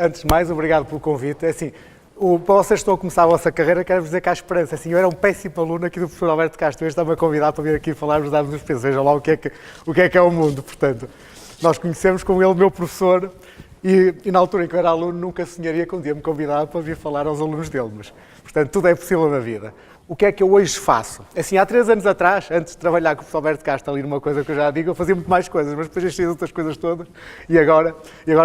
Antes de mais, obrigado pelo convite. É assim, para vocês que estão a começar a vossa carreira, quero-vos dizer que há esperança. Assim, eu era um péssimo aluno aqui do professor Alberto Castro. Hoje está-me a convidar para vir aqui falar-vos dados dos pesos. Veja lá o que é o mundo. Portanto, nós conhecemos com ele, meu professor, e na altura em que eu era aluno, nunca sonharia que um dia me convidava para vir falar aos alunos dele. Mas, portanto, tudo é possível na vida. O que é que eu hoje faço? Assim, há 3 anos atrás, antes de trabalhar com o professor Alberto Castro, ali numa coisa que eu já digo, eu fazia muito mais coisas, mas depois deixei as outras coisas todas e agora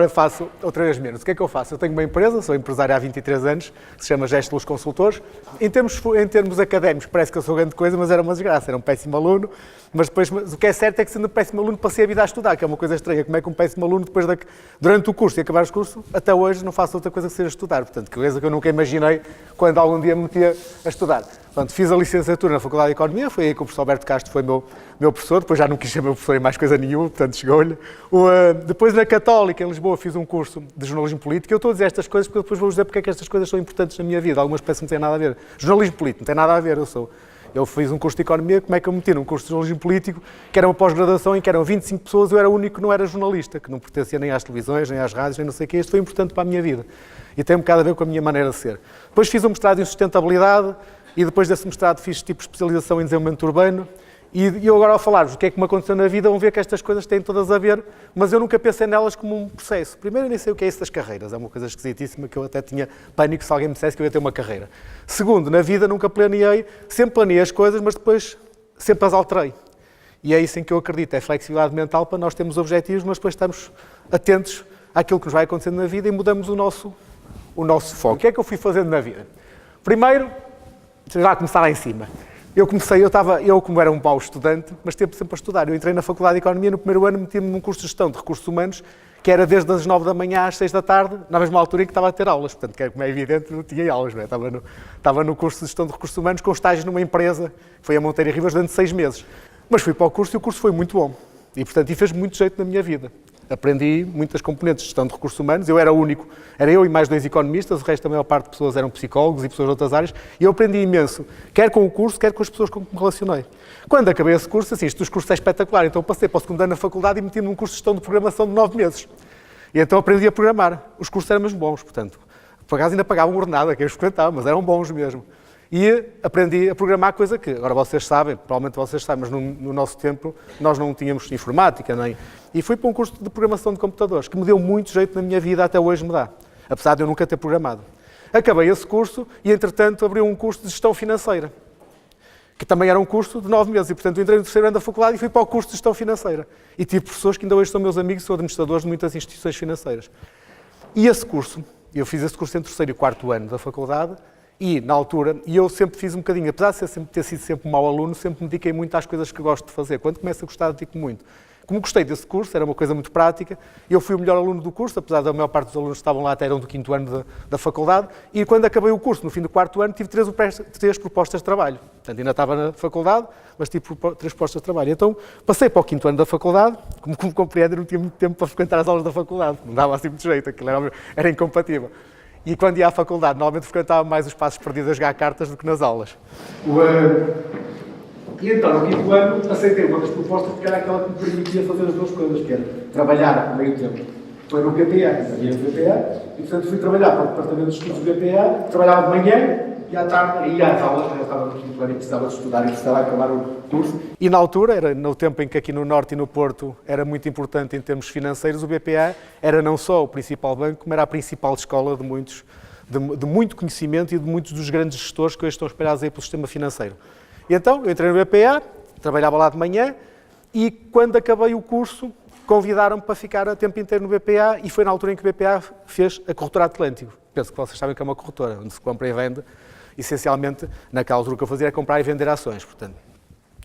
faço outra vez menos. O que é que eu faço? Eu tenho uma empresa, sou empresário há 23 anos, que se chama Gesto Luz Consultores. Em termos académicos, parece que eu sou grande coisa, mas era uma desgraça, era um péssimo aluno. Mas depois, o que é certo é que, sendo um péssimo aluno, passei a vida a estudar, que é uma coisa estranha. Como é que um péssimo aluno, durante o curso e acabar o curso, até hoje não faço outra coisa que seja estudar. Portanto, que coisa que eu nunca imaginei quando algum dia me metia a estudar. Portanto, fiz a licenciatura na Faculdade de Economia, foi aí que o professor Alberto Castro foi meu professor, depois já não quis ser meu professor em mais coisa nenhuma, portanto chegou-lhe. Depois na Católica, em Lisboa, fiz um curso de jornalismo político. Eu estou a dizer estas coisas porque depois vou dizer porque é que estas coisas são importantes na minha vida. Algumas peças não têm nada a ver. Jornalismo político não tem nada a ver, eu fiz um curso de Economia, como é que eu me meti num curso de jornalismo político, que era uma pós-graduação em que eram 25 pessoas, eu era o único que não era jornalista, que não pertencia nem às televisões, nem às rádios, nem não sei o quê. Isto foi importante para a minha vida e tem um bocado a ver com a minha maneira de ser. Depois fiz um mestrado em sustentabilidade e depois desse mestrado fiz tipo especialização em desenvolvimento urbano e eu agora ao falar-vos o que é que me aconteceu na vida, vão ver que estas coisas têm todas a ver, mas eu nunca pensei nelas como um processo. Primeiro, eu nem sei o que é isso das carreiras, é uma coisa esquisitíssima que eu até tinha pânico se alguém me dissesse que eu ia ter uma carreira. Segundo, na vida nunca planeei, sempre planeei as coisas, mas depois sempre as alterei. E é isso em que eu acredito, é flexibilidade mental para nós termos objetivos, mas depois estamos atentos àquilo que nos vai acontecendo na vida e mudamos o nosso foco. O que é que eu fui fazendo na vida? Primeiro, já a começar lá em cima. Eu como era um mau estudante, mas sempre a estudar. Eu entrei na Faculdade de Economia, no primeiro ano meti-me num curso de Gestão de Recursos Humanos, que era desde as 9 da manhã às 6 da tarde, na mesma altura em que estava a ter aulas. Portanto, como é evidente, não tinha aulas. Não é? Estava no curso de Gestão de Recursos Humanos com estágio numa empresa, que foi a Monteiro e Ribas, durante 6 meses. Mas fui para o curso e o curso foi muito bom. E, portanto, fez muito jeito na minha vida. Aprendi muitas componentes de gestão de recursos humanos, eu era o único, era eu e mais 2 economistas, o resto da maior parte de pessoas eram psicólogos e pessoas de outras áreas, e eu aprendi imenso, quer com o curso, quer com as pessoas com que me relacionei. Quando acabei esse curso, assim, isto dos cursos é espetacular, então passei para o segundo ano na faculdade e meti-me num curso de gestão de programação de 9 meses. E então aprendi a programar. Os cursos eram mesmo bons, portanto, por acaso ainda pagavam ordenado a quem os frequentava, mas eram bons mesmo. E aprendi a programar, coisa que agora vocês sabem, provavelmente vocês sabem, mas no nosso tempo nós não tínhamos informática, nem. E fui para um curso de programação de computadores, que me deu muito jeito na minha vida, até hoje me dá, apesar de eu nunca ter programado. Acabei esse curso e, entretanto, abri um curso de gestão financeira, que também era um curso de 9 meses, e, portanto, entrei no terceiro ano da faculdade e fui para o curso de gestão financeira. E tive professores que ainda hoje são meus amigos, são administradores de muitas instituições financeiras. E esse curso, eu fiz esse curso entre o terceiro e o quarto ano da faculdade, e, na altura, eu sempre fiz um bocadinho, apesar de ter sido sempre um mau aluno, sempre me dediquei muito às coisas que gosto de fazer. Quando começo a gostar, dedico muito. Como gostei desse curso, era uma coisa muito prática, eu fui o melhor aluno do curso, apesar da maior parte dos alunos que estavam lá até eram do 5º ano da faculdade, e quando acabei o curso, no fim do 4º ano, tive 3 propostas de trabalho. Portanto, ainda estava na faculdade, mas tive 3 propostas de trabalho. Então, passei para o 5º ano da faculdade, como compreendem, não tinha muito tempo para frequentar as aulas da faculdade, não dava assim muito jeito, aquilo era incompatível. E quando ia à faculdade, normalmente frequentava mais os passos perdidos a jogar cartas do que nas aulas. E então, no 5º ano, aceitei uma das propostas porque era aquela que me permitia fazer as 2 coisas, que era trabalhar ao meio tempo. Foi no BPA, havia no BPA, e portanto fui trabalhar para o departamento de estudos do BPA, trabalhava de manhã e à tarde ia às aulas, eu estava no 5º ano e precisava de estudar e precisava acabar o curso. E na altura, era no tempo em que aqui no Norte e no Porto era muito importante em termos financeiros, o BPA era não só o principal banco, como era a principal escola de muito conhecimento e de muitos dos grandes gestores que hoje estão espalhados aí pelo sistema financeiro. E então, eu entrei no BPA, trabalhava lá de manhã e quando acabei o curso, convidaram-me para ficar a tempo inteiro no BPA e foi na altura em que o BPA fez a Corretora Atlântico. Penso que vocês sabem que é uma corretora, onde se compra e vende. Essencialmente, naquela altura o que eu fazia era comprar e vender ações, portanto.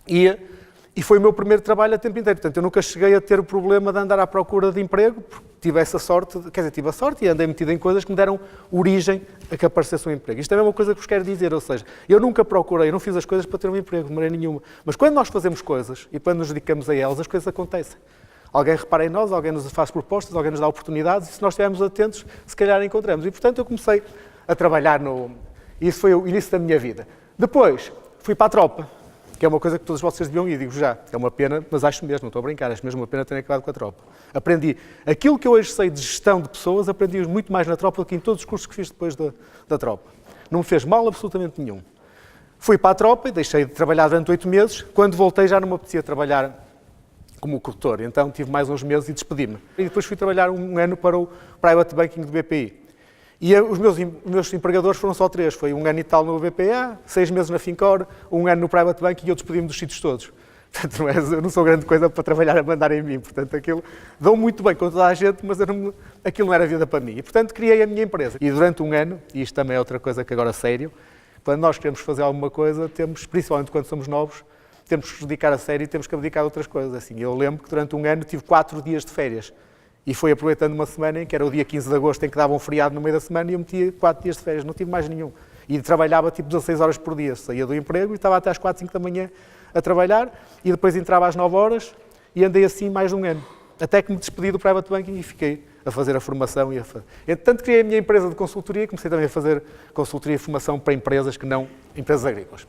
E foi o meu primeiro trabalho a tempo inteiro. Portanto, eu nunca cheguei a ter o problema de andar à procura de emprego, porque tive essa sorte, quer dizer, tive a sorte e andei metido em coisas que me deram origem a que aparecesse um emprego. Isto é a mesma coisa que vos quero dizer, ou seja, eu nunca procurei, eu não fiz as coisas para ter um emprego, de maneira nenhuma. Mas quando nós fazemos coisas e quando nos dedicamos a elas, as coisas acontecem. Alguém repara em nós, alguém nos faz propostas, alguém nos dá oportunidades e se nós estivermos atentos, se calhar encontramos. E, portanto, eu comecei a trabalhar Isso foi o início da minha vida. Depois, fui para a tropa. que é uma coisa que todos vocês deviam ir, digo já, é uma pena, mas acho mesmo, não estou a brincar, acho mesmo uma pena terem acabado com a tropa. Aprendi aquilo que eu hoje sei de gestão de pessoas, aprendi muito mais na tropa do que em todos os cursos que fiz depois da tropa. Não me fez mal absolutamente nenhum. Fui para a tropa e deixei de trabalhar durante 8 meses, quando voltei já não me apetecia trabalhar como corretor, então tive mais uns meses e despedi-me. E depois fui trabalhar um ano para o Private Banking do BPI. E os meus empregadores foram só 3, foi um ano e tal no BPA, 6 meses na Fincor, um ano no Private Banking e eu despedi-me dos sítios todos. Portanto, eu não sou grande coisa para trabalhar a mandar em mim, portanto aquilo dou muito bem com toda a gente, mas aquilo não era vida para mim. E portanto criei a minha empresa. E durante um ano, e isto também é outra coisa que agora é sério, quando nós queremos fazer alguma coisa, temos, principalmente quando somos novos, temos que nos dedicar a sério e temos que abdicar de outras coisas. Assim, eu lembro que durante um ano tive 4 dias de férias. E foi aproveitando uma semana em que era o dia 15 de agosto, em que dava um feriado no meio da semana e eu metia 4 dias de férias, não tive mais nenhum. E trabalhava tipo 16 horas por dia, saía do emprego e estava até às 4, 5 da manhã a trabalhar e depois entrava às 9 horas e andei assim mais de um ano. Até que me despedi do Private Banking e fiquei a fazer a formação. Entretanto, criei a minha empresa de consultoria e comecei também a fazer consultoria e formação para empresas que não empresas agrícolas.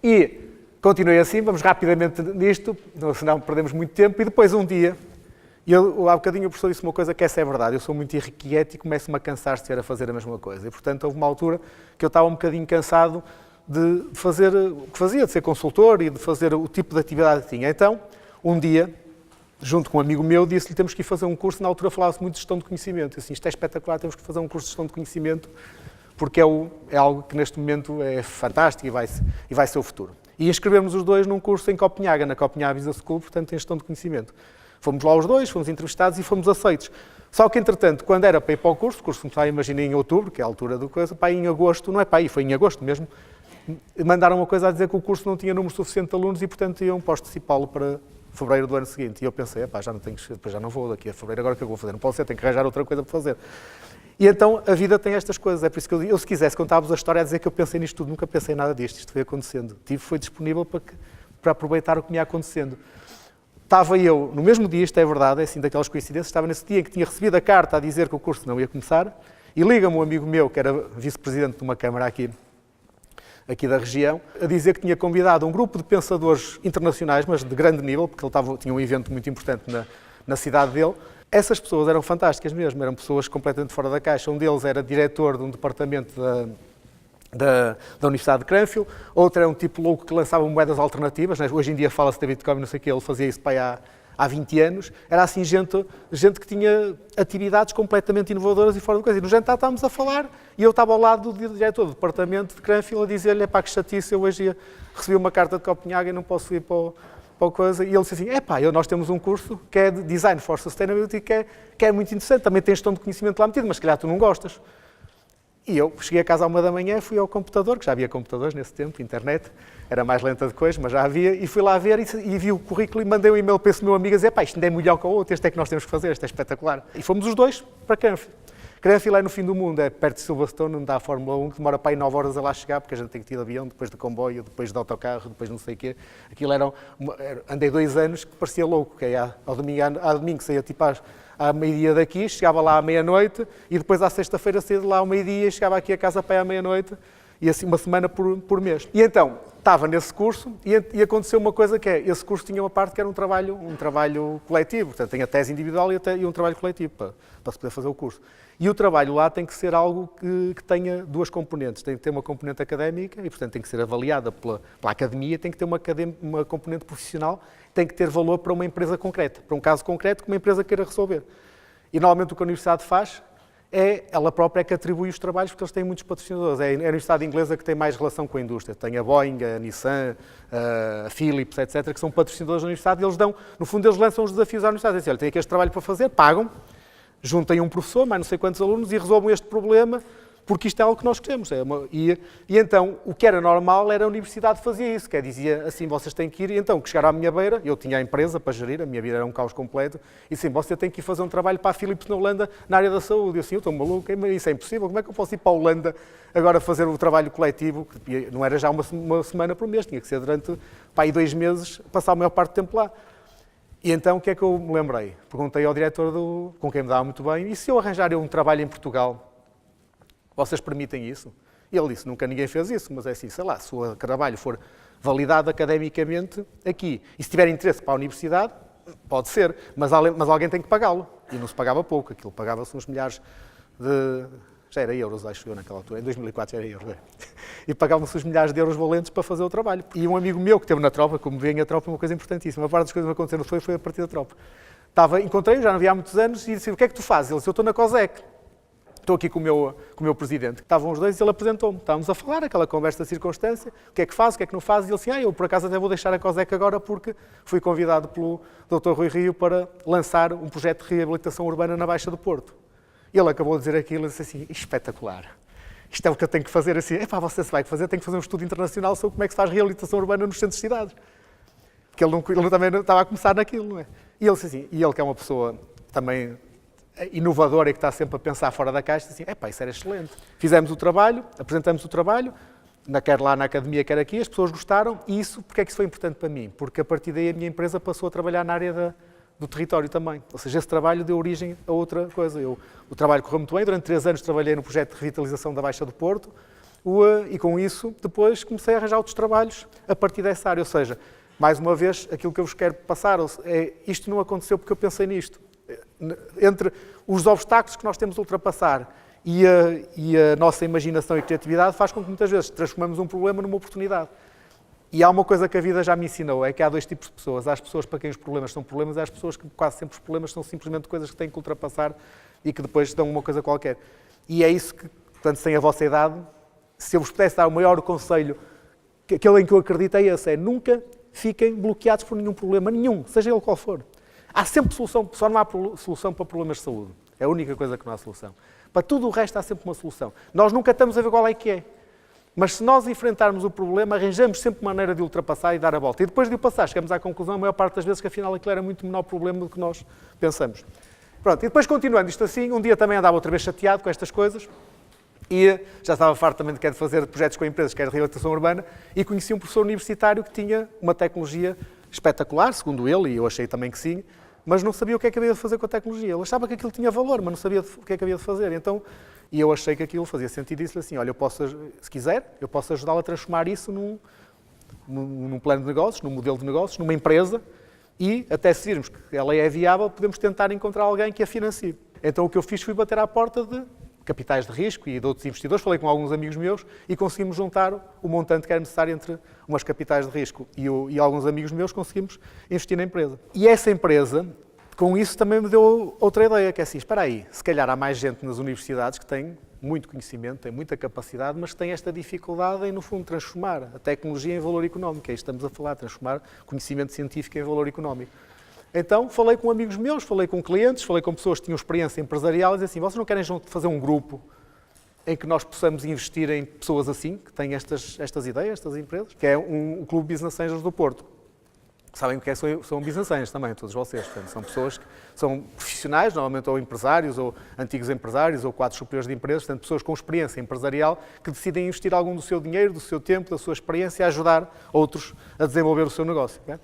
E continuei assim, vamos rapidamente nisto, senão perdemos muito tempo e depois um dia... E há bocadinho o professor disse uma coisa que essa é verdade. Eu sou muito irrequieto e começo-me a cansar de ser a fazer a mesma coisa. E, portanto, houve uma altura que eu estava um bocadinho cansado de fazer o que fazia, de ser consultor e de fazer o tipo de atividade que tinha. Então, um dia, junto com um amigo meu, disse-lhe temos que ir fazer um curso. Na altura falava-se muito de gestão de conhecimento. Eu disse, isto é espetacular, temos que fazer um curso de gestão de conhecimento porque é algo que neste momento é fantástico e vai ser o futuro. E inscrevemos os dois num curso em Copenhaga, na Copenhaga Business School, portanto, em gestão de conhecimento. Fomos lá os dois, fomos entrevistados e fomos aceitos. Só que, entretanto, quando era para ir para o curso começava, imaginei, em outubro, que é a altura do coisa, para ir em agosto, não é para ir, foi em agosto mesmo, mandaram uma coisa a dizer que o curso não tinha número suficiente de alunos e, portanto, iam participá-lo para fevereiro do ano seguinte. E eu pensei, já não tenho que depois já não vou daqui a fevereiro, agora o que eu vou fazer? Não posso ser, tenho que arranjar outra coisa para fazer. E então a vida tem estas coisas, é por isso que eu se quisesse contar-vos a história a dizer que eu pensei nisto tudo, nunca pensei nada disto, isto foi acontecendo. Foi disponível para aproveitar o que me ia acontecendo. Estava eu, no mesmo dia, isto é verdade, é assim daquelas coincidências, estava nesse dia em que tinha recebido a carta a dizer que o curso não ia começar e liga-me um amigo meu, que era vice-presidente de uma câmara aqui da região, a dizer que tinha convidado um grupo de pensadores internacionais, mas de grande nível, porque ele tinha um evento muito importante na cidade dele. Essas pessoas eram fantásticas mesmo, eram pessoas completamente fora da caixa. Um deles era diretor de um departamento da Universidade de Cranfield, outro era um tipo louco que lançava moedas alternativas, né? Hoje em dia fala-se de Bitcoin, não sei o que, ele fazia isso para há 20 anos, era assim gente que tinha atividades completamente inovadoras e fora de coisa. E no jantar estávamos a falar e eu estava ao lado do diretor do departamento de Cranfield a dizer-lhe, que chatice, eu hoje recebi uma carta de Copenhaga e não posso ir para a coisa. E ele disse assim, nós temos um curso que é de Design for Sustainability que é muito interessante, também tem gestão de conhecimento lá metido, mas se calhar tu não gostas. E eu cheguei a casa à 1 da manhã, fui ao computador, que já havia computadores nesse tempo, internet, era mais lenta de coisa, mas já havia, e fui lá ver e vi o currículo e mandei um e-mail para esse meu amigo a dizer, isto ainda é melhor que o outro, este é que nós temos que fazer, este é espetacular. E fomos os dois para Cranfield. Cranfield é no fim do mundo, é perto de Silverstone, onde dá a Fórmula 1, que demora para aí 9 horas a lá chegar, porque a gente tem que ir de avião, depois de comboio, depois de autocarro, depois não sei o quê. Aquilo andei 2 anos que parecia louco, que ao domingo saía tipo à meio-dia daqui, chegava lá à meia-noite e depois à sexta-feira saía de lá ao meio-dia e chegava aqui a casa para aí à meia-noite e assim uma semana por mês. E então, estava nesse curso e aconteceu uma coisa que esse curso tinha uma parte que era um trabalho coletivo, portanto tem a tese individual e um trabalho coletivo para se poder fazer o curso. E o trabalho lá tem que ser algo que tenha 2 componentes, tem que ter uma componente académica e portanto tem que ser avaliada pela academia, tem que ter uma componente profissional, tem que ter valor para uma empresa concreta, para um caso concreto que uma empresa queira resolver. E normalmente o que a universidade faz ela própria que atribui os trabalhos, porque eles têm muitos patrocinadores. É a Universidade Inglesa que tem mais relação com a indústria. Tem a Boeing, a Nissan, a Philips, etc., que são patrocinadores da universidade e no fundo, eles lançam os desafios à universidade. Dizem, olha, tem aqui este trabalho para fazer, pagam, juntem um professor, mais não sei quantos alunos e resolvam este problema, porque isto é algo que nós queremos. E então, o que era normal era a universidade fazia isso, que dizia assim, vocês têm que ir, e então, que chegaram à minha beira, eu tinha a empresa para gerir, a minha vida era um caos completo, e assim, você tem que ir fazer um trabalho para a Philips na Holanda, na área da saúde. Eu assim, eu estou maluco, isso é impossível, como é que eu posso ir para a Holanda agora fazer o trabalho coletivo? Não era já uma semana por mês, tinha que ser durante, aí 2 meses, passar a maior parte do tempo lá. E então, o que é que eu me lembrei? Perguntei ao diretor com quem me dava muito bem, e se eu arranjar um trabalho em Portugal, vocês permitem isso? E ele disse, nunca ninguém fez isso, mas é assim, sei lá, se o trabalho for validado academicamente aqui. E se tiver interesse para a universidade, pode ser, mas alguém tem que pagá-lo. E não se pagava pouco, aquilo pagava-se uns milhares de... Já era euros, acho eu, naquela altura. Em 2004 já era euros. E pagavam-se uns milhares de euros valentes para fazer o trabalho. E um amigo meu que esteve na tropa, como veem, a tropa é uma coisa importantíssima. A parte das coisas que aconteceram foi a partir da tropa. Encontrei-o, já não via há muitos anos, e disse: o que é que tu fazes? Ele disse: eu estou na COSEC. Estou aqui com o meu presidente. Estavam os dois e ele apresentou-me. Estávamos a falar, aquela conversa de circunstância. O que é que faz, o que é que não faz? E ele disse: eu por acaso até vou deixar a COSEC agora porque fui convidado pelo Dr. Rui Rio para lançar um projeto de reabilitação urbana na Baixa do Porto. E ele acabou de dizer aquilo e disse assim: espetacular. Isto é o que eu tenho que fazer assim. Você se vai fazer, tem que fazer um estudo internacional sobre como é que se faz reabilitação urbana nos centros de cidades. Porque ele também estava a começar naquilo, não é? E ele disse assim, e ele que é uma pessoa também inovadora e que está sempre a pensar fora da caixa, disse assim: isso era excelente. Fizemos o trabalho, apresentamos o trabalho, quer lá na academia, quer aqui, as pessoas gostaram, e isso, porque é que isso foi importante para mim? Porque a partir daí a minha empresa passou a trabalhar na área do território também. Ou seja, esse trabalho deu origem a outra coisa. O trabalho correu muito bem, durante 3 anos trabalhei no projeto de revitalização da Baixa do Porto, e com isso depois comecei a arranjar outros trabalhos a partir dessa área. Ou seja, mais uma vez, aquilo que eu vos quero passar é: isto não aconteceu porque eu pensei nisto. Entre os obstáculos que nós temos a ultrapassar e a nossa imaginação e criatividade faz com que muitas vezes transformamos um problema numa oportunidade. E há uma coisa que a vida já me ensinou, é que há 2 tipos de pessoas. Há as pessoas para quem os problemas são problemas, e há as pessoas que quase sempre os problemas são simplesmente coisas que têm que ultrapassar e que depois dão uma coisa qualquer. E é isso que, portanto, sem a vossa idade, se eu vos pudesse dar o maior conselho, aquele em que eu acredito é esse: é nunca fiquem bloqueados por nenhum problema, nenhum, seja ele qual for. Há sempre solução, só não há solução para problemas de saúde. É a única coisa que não há solução. Para tudo o resto há sempre uma solução. Nós nunca estamos a ver qual é que é. Mas se nós enfrentarmos o problema, arranjamos sempre maneira de ultrapassar e dar a volta. E depois de o passar, chegamos à conclusão, a maior parte das vezes, que afinal aquilo era muito menor problema do que nós pensamos. Pronto, e depois continuando isto assim, um dia também andava outra vez chateado com estas coisas, e já estava farto também de fazer projetos com empresas, que era de reabilitação urbana, e conheci um professor universitário que tinha uma tecnologia espetacular, segundo ele, e eu achei também que sim, mas não sabia o que é que havia de fazer com a tecnologia. Ele achava que aquilo tinha valor, mas não sabia o que é que havia de fazer. Então, e eu achei que aquilo fazia sentido, e disse-lhe assim: olha, se quiser, eu posso ajudá-lo a transformar isso num plano de negócios, num modelo de negócios, numa empresa, e até se virmos que ela é viável, podemos tentar encontrar alguém que a financie. Então o que eu fiz foi bater à porta de capitais de risco e de outros investidores, falei com alguns amigos meus e conseguimos juntar o montante que era necessário entre umas capitais de risco e alguns amigos meus, conseguimos investir na empresa. E essa empresa, com isso, também me deu outra ideia, que é assim: espera aí, se calhar há mais gente nas universidades que tem muito conhecimento, tem muita capacidade, mas que tem esta dificuldade em, no fundo, transformar a tecnologia em valor económico. É isto que estamos a falar, transformar conhecimento científico em valor económico. Então, falei com amigos meus, falei com clientes, falei com pessoas que tinham experiência empresarial e disse assim: vocês não querem fazer um grupo em que nós possamos investir em pessoas assim, que têm estas ideias, estas empresas? Que é o Clube Business Angels do Porto. Sabem o que é? São business angels também, todos vocês. Portanto, são pessoas que são profissionais, normalmente ou empresários, ou antigos empresários, ou quadros superiores de empresas, portanto, pessoas com experiência empresarial que decidem investir algum do seu dinheiro, do seu tempo, da sua experiência a ajudar outros a desenvolver o seu negócio. Não é?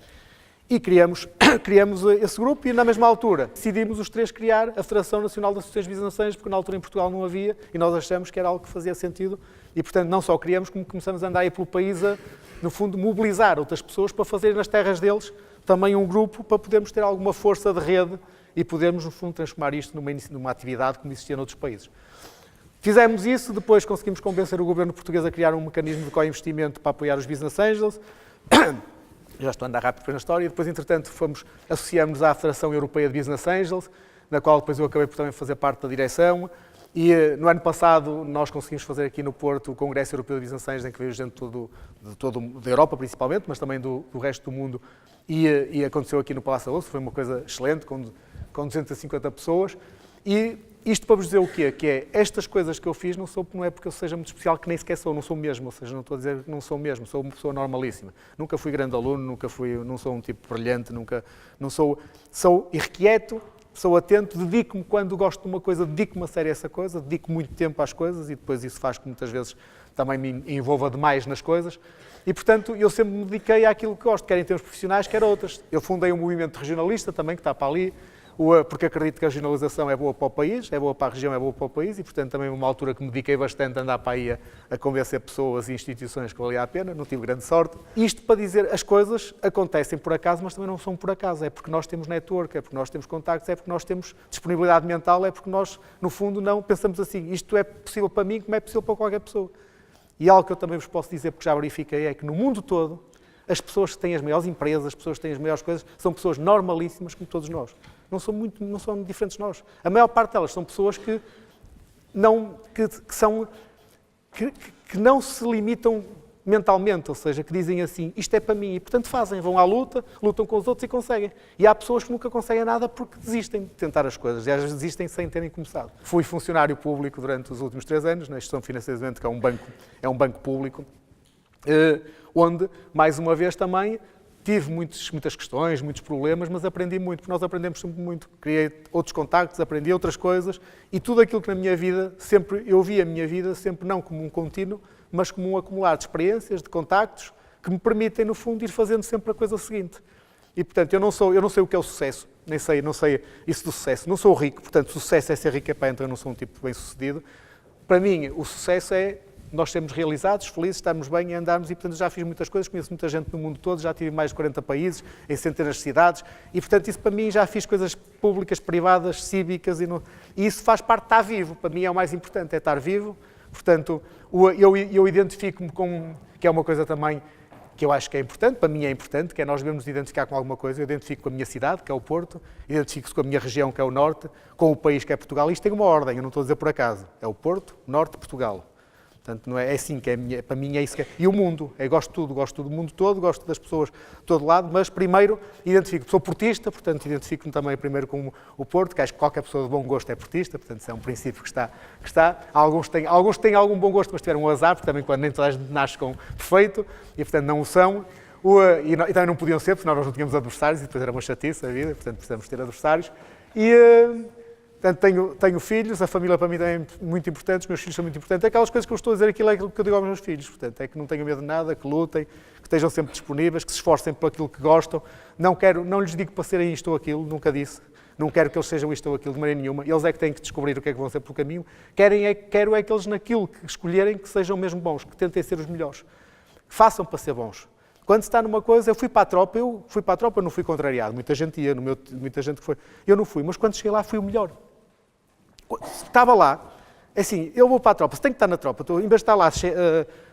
E criamos esse grupo e, na mesma altura, decidimos os 3 criar a Federação Nacional de Associações Business Angels, porque na altura em Portugal não havia e nós achamos que era algo que fazia sentido e, portanto, não só criamos, como começamos a andar aí pelo país a, no fundo, mobilizar outras pessoas para fazerem nas terras deles também um grupo para podermos ter alguma força de rede e podermos, no fundo, transformar isto numa atividade como existia noutros países. Fizemos isso, depois conseguimos convencer o governo português a criar um mecanismo de co-investimento para apoiar os Business Angels. Já estou a andar rápido na história, e depois, entretanto, associamos-nos à Federação Europeia de Business Angels, na qual depois eu acabei por também fazer parte da direção, e no ano passado nós conseguimos fazer aqui no Porto o Congresso Europeu de Business Angels, em que veio gente da Europa principalmente, mas também do resto do mundo, e aconteceu aqui no Palácio da Luz, foi uma coisa excelente, com 250 pessoas, e isto para vos dizer o quê? Que é, estas coisas que eu fiz não é porque eu seja muito especial, que nem sequer sou, não sou mesmo, ou seja, não estou a dizer que não sou mesmo, sou uma pessoa normalíssima. Nunca fui grande aluno, não sou um tipo brilhante, sou irrequieto, sou atento, dedico-me quando gosto de uma coisa, dedico-me a sério a essa coisa, dedico muito tempo às coisas e depois isso faz que muitas vezes também me envolva demais nas coisas. E, portanto, eu sempre me dediquei àquilo que gosto, quer em termos profissionais, quer outras. Eu fundei um movimento regionalista também, que está para ali, porque acredito que a regionalização é boa para o país, é boa para a região, é boa para o país e, portanto, também uma altura que me dediquei bastante a andar para aí a convencer pessoas e instituições que valia a pena, não tive grande sorte. Isto para dizer, as coisas acontecem por acaso, mas também não são por acaso, é porque nós temos network, é porque nós temos contactos, é porque nós temos disponibilidade mental, é porque nós, no fundo, não pensamos assim, isto é possível para mim como é possível para qualquer pessoa. E algo que eu também vos posso dizer, porque já verifiquei, é que no mundo todo, as pessoas que têm as maiores empresas, as pessoas que têm as maiores coisas, são pessoas normalíssimas como todos nós. Não são diferentes de nós. A maior parte delas são pessoas que não se limitam mentalmente, ou seja, que dizem assim, isto é para mim, e portanto fazem, vão à luta, lutam com os outros e conseguem. E há pessoas que nunca conseguem nada porque desistem de tentar as coisas, e às vezes desistem sem terem começado. Fui funcionário público durante os últimos 3 anos, na Instituição Financeira de Desenvolvimento, que é um banco público, onde, mais uma vez também, tive muitas questões, muitos problemas, mas aprendi muito, porque nós aprendemos sempre muito. Criei outros contactos, aprendi outras coisas e tudo aquilo que na minha vida, eu vi a minha vida sempre não como um contínuo, mas como um acumular de experiências, de contactos, que me permitem, no fundo, ir fazendo sempre a coisa seguinte. E, portanto, eu não sei o que é o sucesso, não sei isso do sucesso. Não sou rico, portanto, sucesso é ser rico, então eu não sou um tipo bem-sucedido. Para mim, o sucesso é nós sermos realizados, felizes, estarmos bem e andarmos e, portanto, já fiz muitas coisas, conheço muita gente no mundo todo, já estive em mais de 40 países, em centenas de cidades e, portanto, isso para mim já fiz coisas públicas, privadas, cívicas e isso faz parte de estar vivo. Para mim é o mais importante, é estar vivo. Portanto, eu identifico-me com, que é uma coisa também que eu acho que é importante, para mim é importante, que é nós devemos identificar com alguma coisa. Eu identifico com a minha cidade, que é o Porto, identifico-se com a minha região, que é o Norte, com o país, que é Portugal. Isto tem uma ordem, eu não estou a dizer por acaso. É o Porto, Norte, Portugal. Portanto, não é assim que é para mim é isso que é. E o mundo, eu gosto do mundo todo, gosto das pessoas de todo lado, mas primeiro identifico, sou portista, portanto identifico-me também primeiro com o Porto, que acho que qualquer pessoa de bom gosto é portista, portanto isso é um princípio que está. Alguns têm algum bom gosto, mas tiveram um azar, porque também quando nem toda a gente nasce com perfeito, e portanto não o são, e também não podiam ser, porque nós não tínhamos adversários, e depois era uma chatice a vida, portanto precisamos ter adversários. Portanto, tenho filhos, a família para mim também é muito importante, os meus filhos são muito importantes. Aquelas coisas que eu estou a dizer, aquilo é aquilo que eu digo aos meus filhos. Portanto, é que não tenham medo de nada, que lutem, que estejam sempre disponíveis, que se esforcem por aquilo que gostam. Não lhes digo para serem isto ou aquilo, nunca disse. Não quero que eles sejam isto ou aquilo de maneira nenhuma. Eles é que têm que descobrir o que é que vão ser pelo caminho. Quero é que eles naquilo que escolherem que sejam mesmo bons, que tentem ser os melhores. Façam para ser bons. Quando se está numa coisa, eu fui para a tropa, não fui contrariado. Muita gente ia, muita gente que foi. Eu não fui, mas quando cheguei lá fui o melhor. Estava lá, assim, eu vou para a tropa, se tenho que estar na tropa, em vez de estar lá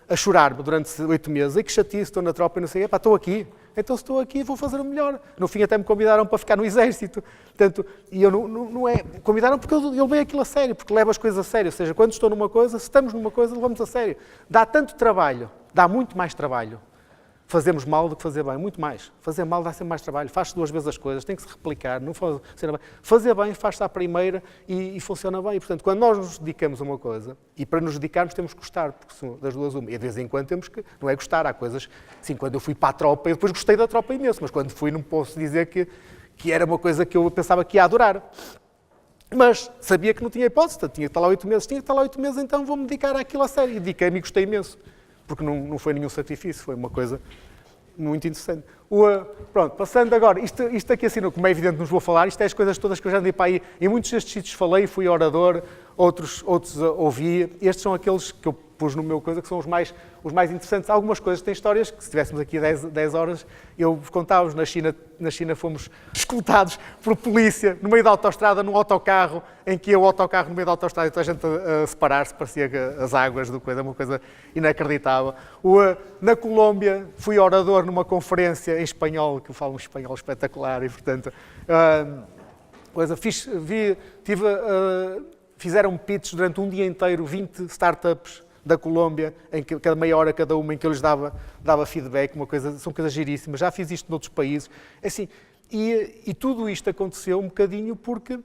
a chorar-me durante 8 meses, e que chatice, estou na tropa e não sei, estou aqui, então se estou aqui vou fazer o melhor. No fim até me convidaram para ficar no exército, portanto, e eu não é, convidaram porque eu levei aquilo a sério, porque levo as coisas a sério, ou seja, quando estou numa coisa, se estamos numa coisa, levamos a sério. Dá tanto trabalho, dá muito mais trabalho. Fazemos mal do que fazer bem, muito mais. Fazer mal dá sempre mais trabalho, faz-se 2 vezes as coisas, tem que se replicar, não fazer bem. Fazer bem faz-se à primeira e funciona bem. E, portanto, quando nós nos dedicamos a uma coisa, e para nos dedicarmos temos que gostar, porque são das duas uma. E de vez em quando temos que, não é gostar, há coisas, assim, quando eu fui para a tropa, eu depois gostei da tropa imenso, mas quando fui não posso dizer que era uma coisa que eu pensava que ia adorar. Mas sabia que não tinha hipótese, tinha que estar lá 8 meses, então vou-me dedicar àquilo a sério. E dediquei-me e gostei imenso. Porque não foi nenhum sacrifício, foi uma coisa muito interessante. Pronto, passando agora, isto aqui assim, como é evidente, não vos vou falar, isto é as coisas todas que eu já andei para aí, em muitos destes sítios falei, fui orador, outros ouvi, estes são aqueles que eu pus no meu coisa, que são os mais interessantes. Algumas coisas têm histórias que, se estivéssemos aqui 10 horas, eu vos contava-vos. Na China fomos escoltados por polícia, no meio da autoestrada, num autocarro, em que o autocarro no meio da autoestrada e toda a gente a separar-se, parecia que as águas do coisa, uma coisa inacreditável. Na Colômbia, fui orador numa conferência em espanhol, que eu falo um espanhol espetacular, e portanto, fizeram pitches durante um dia inteiro, 20 startups da Colômbia, em que cada meia hora cada uma, em que eu lhes dava feedback, são coisas giríssimas. Já fiz isto noutros países. Assim, e tudo isto aconteceu um bocadinho porque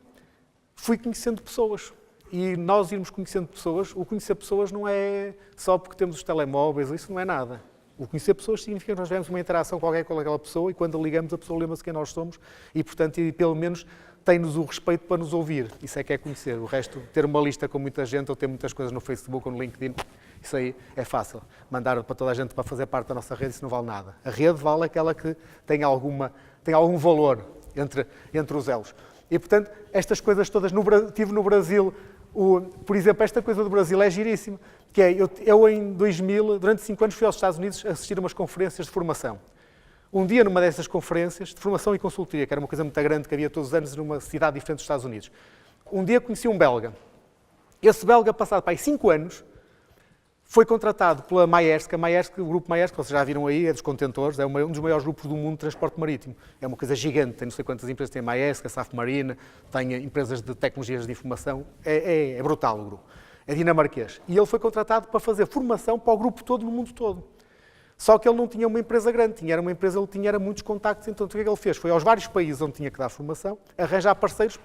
fui conhecendo pessoas. E nós irmos conhecendo pessoas, o conhecer pessoas não é só porque temos os telemóveis, isso não é nada. O conhecer pessoas significa que nós tivemos uma interação qualquer com aquela pessoa e quando ligamos a pessoa lembra-se quem nós somos e, portanto, pelo menos tem-nos o respeito para nos ouvir. Isso é que é conhecer. O resto, ter uma lista com muita gente ou ter muitas coisas no Facebook ou no LinkedIn, isso aí é fácil. Mandar para toda a gente para fazer parte da nossa rede, isso não vale nada. A rede vale aquela que tem algum valor entre os elos. E, portanto, estas coisas todas, tive no Brasil, por exemplo, esta coisa do Brasil é giríssima, que é, eu em 2000, durante 5 anos, fui aos Estados Unidos assistir a umas conferências de formação. Um dia, numa dessas conferências, de formação e consultoria, que era uma coisa muito grande que havia todos os anos numa cidade diferente dos Estados Unidos, um dia conheci um belga. Esse belga, passado para aí 5 anos, foi contratado pela Maersk. A Maersk, o grupo Maersk, vocês já viram aí, é dos contentores, é um dos maiores grupos do mundo de transporte marítimo. É uma coisa gigante, tem não sei quantas empresas, tem a Maersk, a Safmarine, tem empresas de tecnologias de informação, é brutal o grupo. É dinamarquês. E ele foi contratado para fazer formação para o grupo todo, no mundo todo. Só que ele não tinha uma empresa grande, era uma empresa, ele tinha muitos contactos, então o que é que ele fez? Foi aos vários países onde tinha que dar formação, arranjar parceiros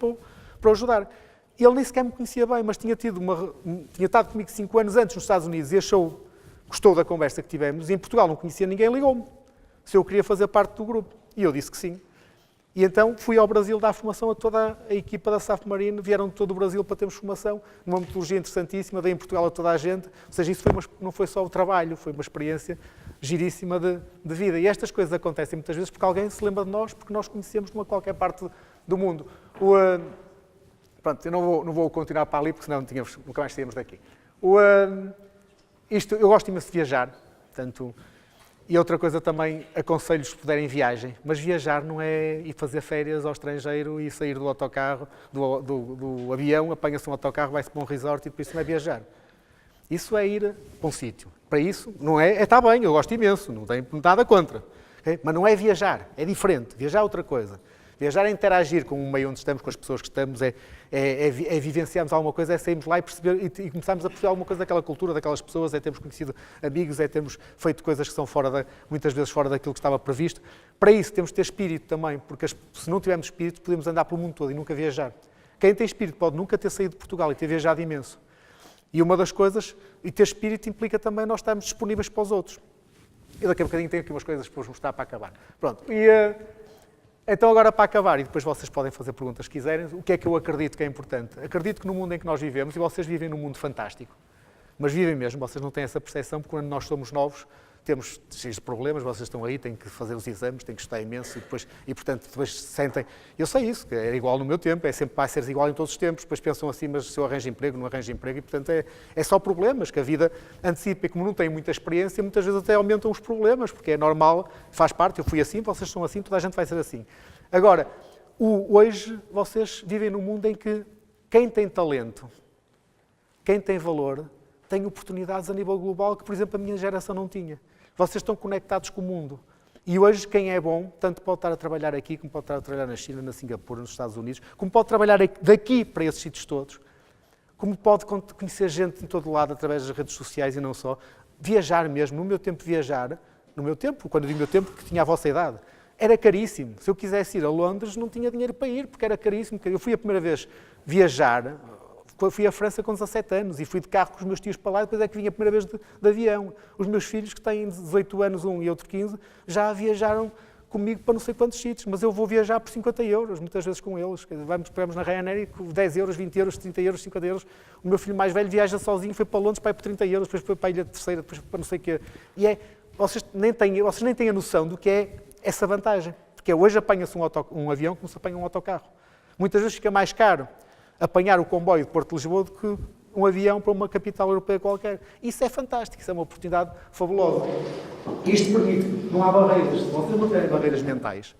para ajudar. Ele nem sequer me conhecia bem, mas tinha estado comigo 5 anos antes nos Estados Unidos e gostou da conversa que tivemos, e em Portugal não conhecia ninguém, ligou-me se eu queria fazer parte do grupo. E eu disse que sim. E então fui ao Brasil dar formação a toda a equipa da Safmarine, vieram de todo o Brasil para termos formação, numa metodologia interessantíssima, dei em Portugal a toda a gente, ou seja, isso não foi só o trabalho, foi uma experiência giríssima de vida. E estas coisas acontecem muitas vezes porque alguém se lembra de nós, porque nós conhecemos numa qualquer parte do mundo. Pronto, eu não vou continuar para ali, porque senão nunca mais saímos daqui. Eu gosto imenso de viajar, portanto, e outra coisa também, aconselho se puderem viagem, mas viajar não é ir fazer férias ao estrangeiro e sair do autocarro, do avião, apanha-se um autocarro, vai-se para um resort e depois isso não é viajar. Isso é ir para um sítio. Para isso, não está bem, eu gosto imenso, não tenho nada contra. Okay? Mas não é viajar, é diferente. Viajar é outra coisa. Viajar é interagir com o meio onde estamos, com as pessoas que estamos, é vivenciarmos alguma coisa, é sairmos lá e perceber e começarmos a perceber alguma coisa daquela cultura, daquelas pessoas, é termos conhecido amigos, é termos feito coisas que são muitas vezes fora daquilo que estava previsto. Para isso temos de ter espírito também, porque se não tivermos espírito podemos andar pelo mundo todo e nunca viajar. Quem tem espírito pode nunca ter saído de Portugal e ter viajado imenso. E uma das coisas, e ter espírito implica também nós estarmos disponíveis para os outros. Eu daqui a bocadinho tenho aqui umas coisas para vos mostrar para acabar. Pronto. Então agora para acabar, e depois vocês podem fazer perguntas se quiserem, o que é que eu acredito que é importante? Acredito que no mundo em que nós vivemos, e vocês vivem num mundo fantástico, mas vivem mesmo, vocês não têm essa percepção, porque quando nós somos novos, temos cheios de problemas, vocês estão aí, têm que fazer os exames, têm que estudar imenso, portanto, depois se sentem... Eu sei isso, que era igual no meu tempo, vai ser igual em todos os tempos, depois pensam assim, mas se eu arranjo emprego, não arranjo emprego, e portanto é só problemas, que a vida antecipa, e como não têm muita experiência, muitas vezes até aumentam os problemas, porque é normal, faz parte, eu fui assim, vocês são assim, toda a gente vai ser assim. Agora, hoje vocês vivem num mundo em que quem tem talento, quem tem valor, tem oportunidades a nível global que, por exemplo, a minha geração não tinha. Vocês estão conectados com o mundo. E hoje, quem é bom, tanto pode estar a trabalhar aqui, como pode estar a trabalhar na China, na Singapura, nos Estados Unidos, como pode trabalhar daqui para esses sítios todos, como pode conhecer gente em todo lado através das redes sociais e não só. Viajar mesmo, no meu tempo viajar, quando eu digo meu tempo, que tinha a vossa idade, era caríssimo. Se eu quisesse ir a Londres, não tinha dinheiro para ir, porque era caríssimo. Eu fui a primeira vez viajar, fui à França com 17 anos e fui de carro com os meus tios para lá, e depois é que vim a primeira vez de avião. Os meus filhos, que têm 18 anos, um e outro 15, já viajaram comigo para não sei quantos sítios, mas eu vou viajar por 50 euros, muitas vezes com eles. Pegamos na Ryanair com 10 euros, 20 euros, 30 euros, 50 euros. O meu filho mais velho viaja sozinho, foi para Londres para ir por 30 euros, depois foi para a Ilha Terceira, depois para não sei o quê. E vocês nem têm a noção do que é essa vantagem. Porque hoje apanha-se um avião como se apanha um autocarro. Muitas vezes fica mais caro apanhar o comboio de Porto de Lisboa do que um avião para uma capital europeia qualquer. Isso é fantástico, isso é uma oportunidade fabulosa. Isto permite, não há barreiras. Se vocês não tiverem barreiras mentais,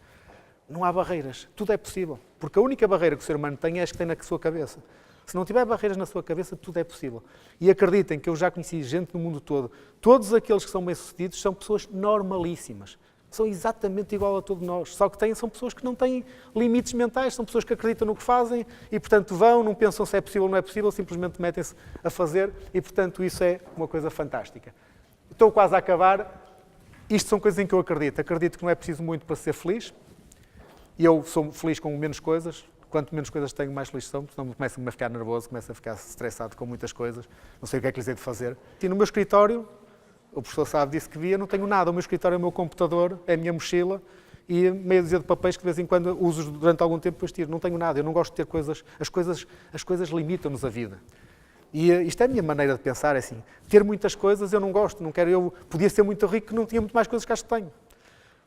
não há barreiras. Tudo é possível. Porque a única barreira que o ser humano tem é as que tem na sua cabeça. Se não tiver barreiras na sua cabeça, tudo é possível. E acreditem que eu já conheci gente no mundo todo. Todos aqueles que são bem-sucedidos são pessoas normalíssimas. São exatamente igual a todos nós, só que são pessoas que não têm limites mentais, são pessoas que acreditam no que fazem e, portanto, não pensam se é possível ou não é possível, simplesmente metem-se a fazer e, portanto, isso é uma coisa fantástica. Estou quase a acabar. Isto são coisas em que eu acredito. Acredito que não é preciso muito para ser feliz. E eu sou feliz com menos coisas. Quanto menos coisas tenho, mais feliz sou, senão começo-me a ficar nervoso, começo a ficar estressado com muitas coisas. Não sei o que é que lhes hei de fazer. E no meu escritório, o professor sabe disso que via, não tenho nada. O meu escritório é o meu computador, é a minha mochila e meia dúzia de papéis que de vez em quando uso durante algum tempo depois tiro. Não tenho nada, eu não gosto de ter coisas. As coisas limitam-nos a vida. E isto é a minha maneira de pensar, é assim. Ter muitas coisas eu não gosto, não quero. Eu podia ser muito rico que não tinha muito mais coisas que acho que tenho.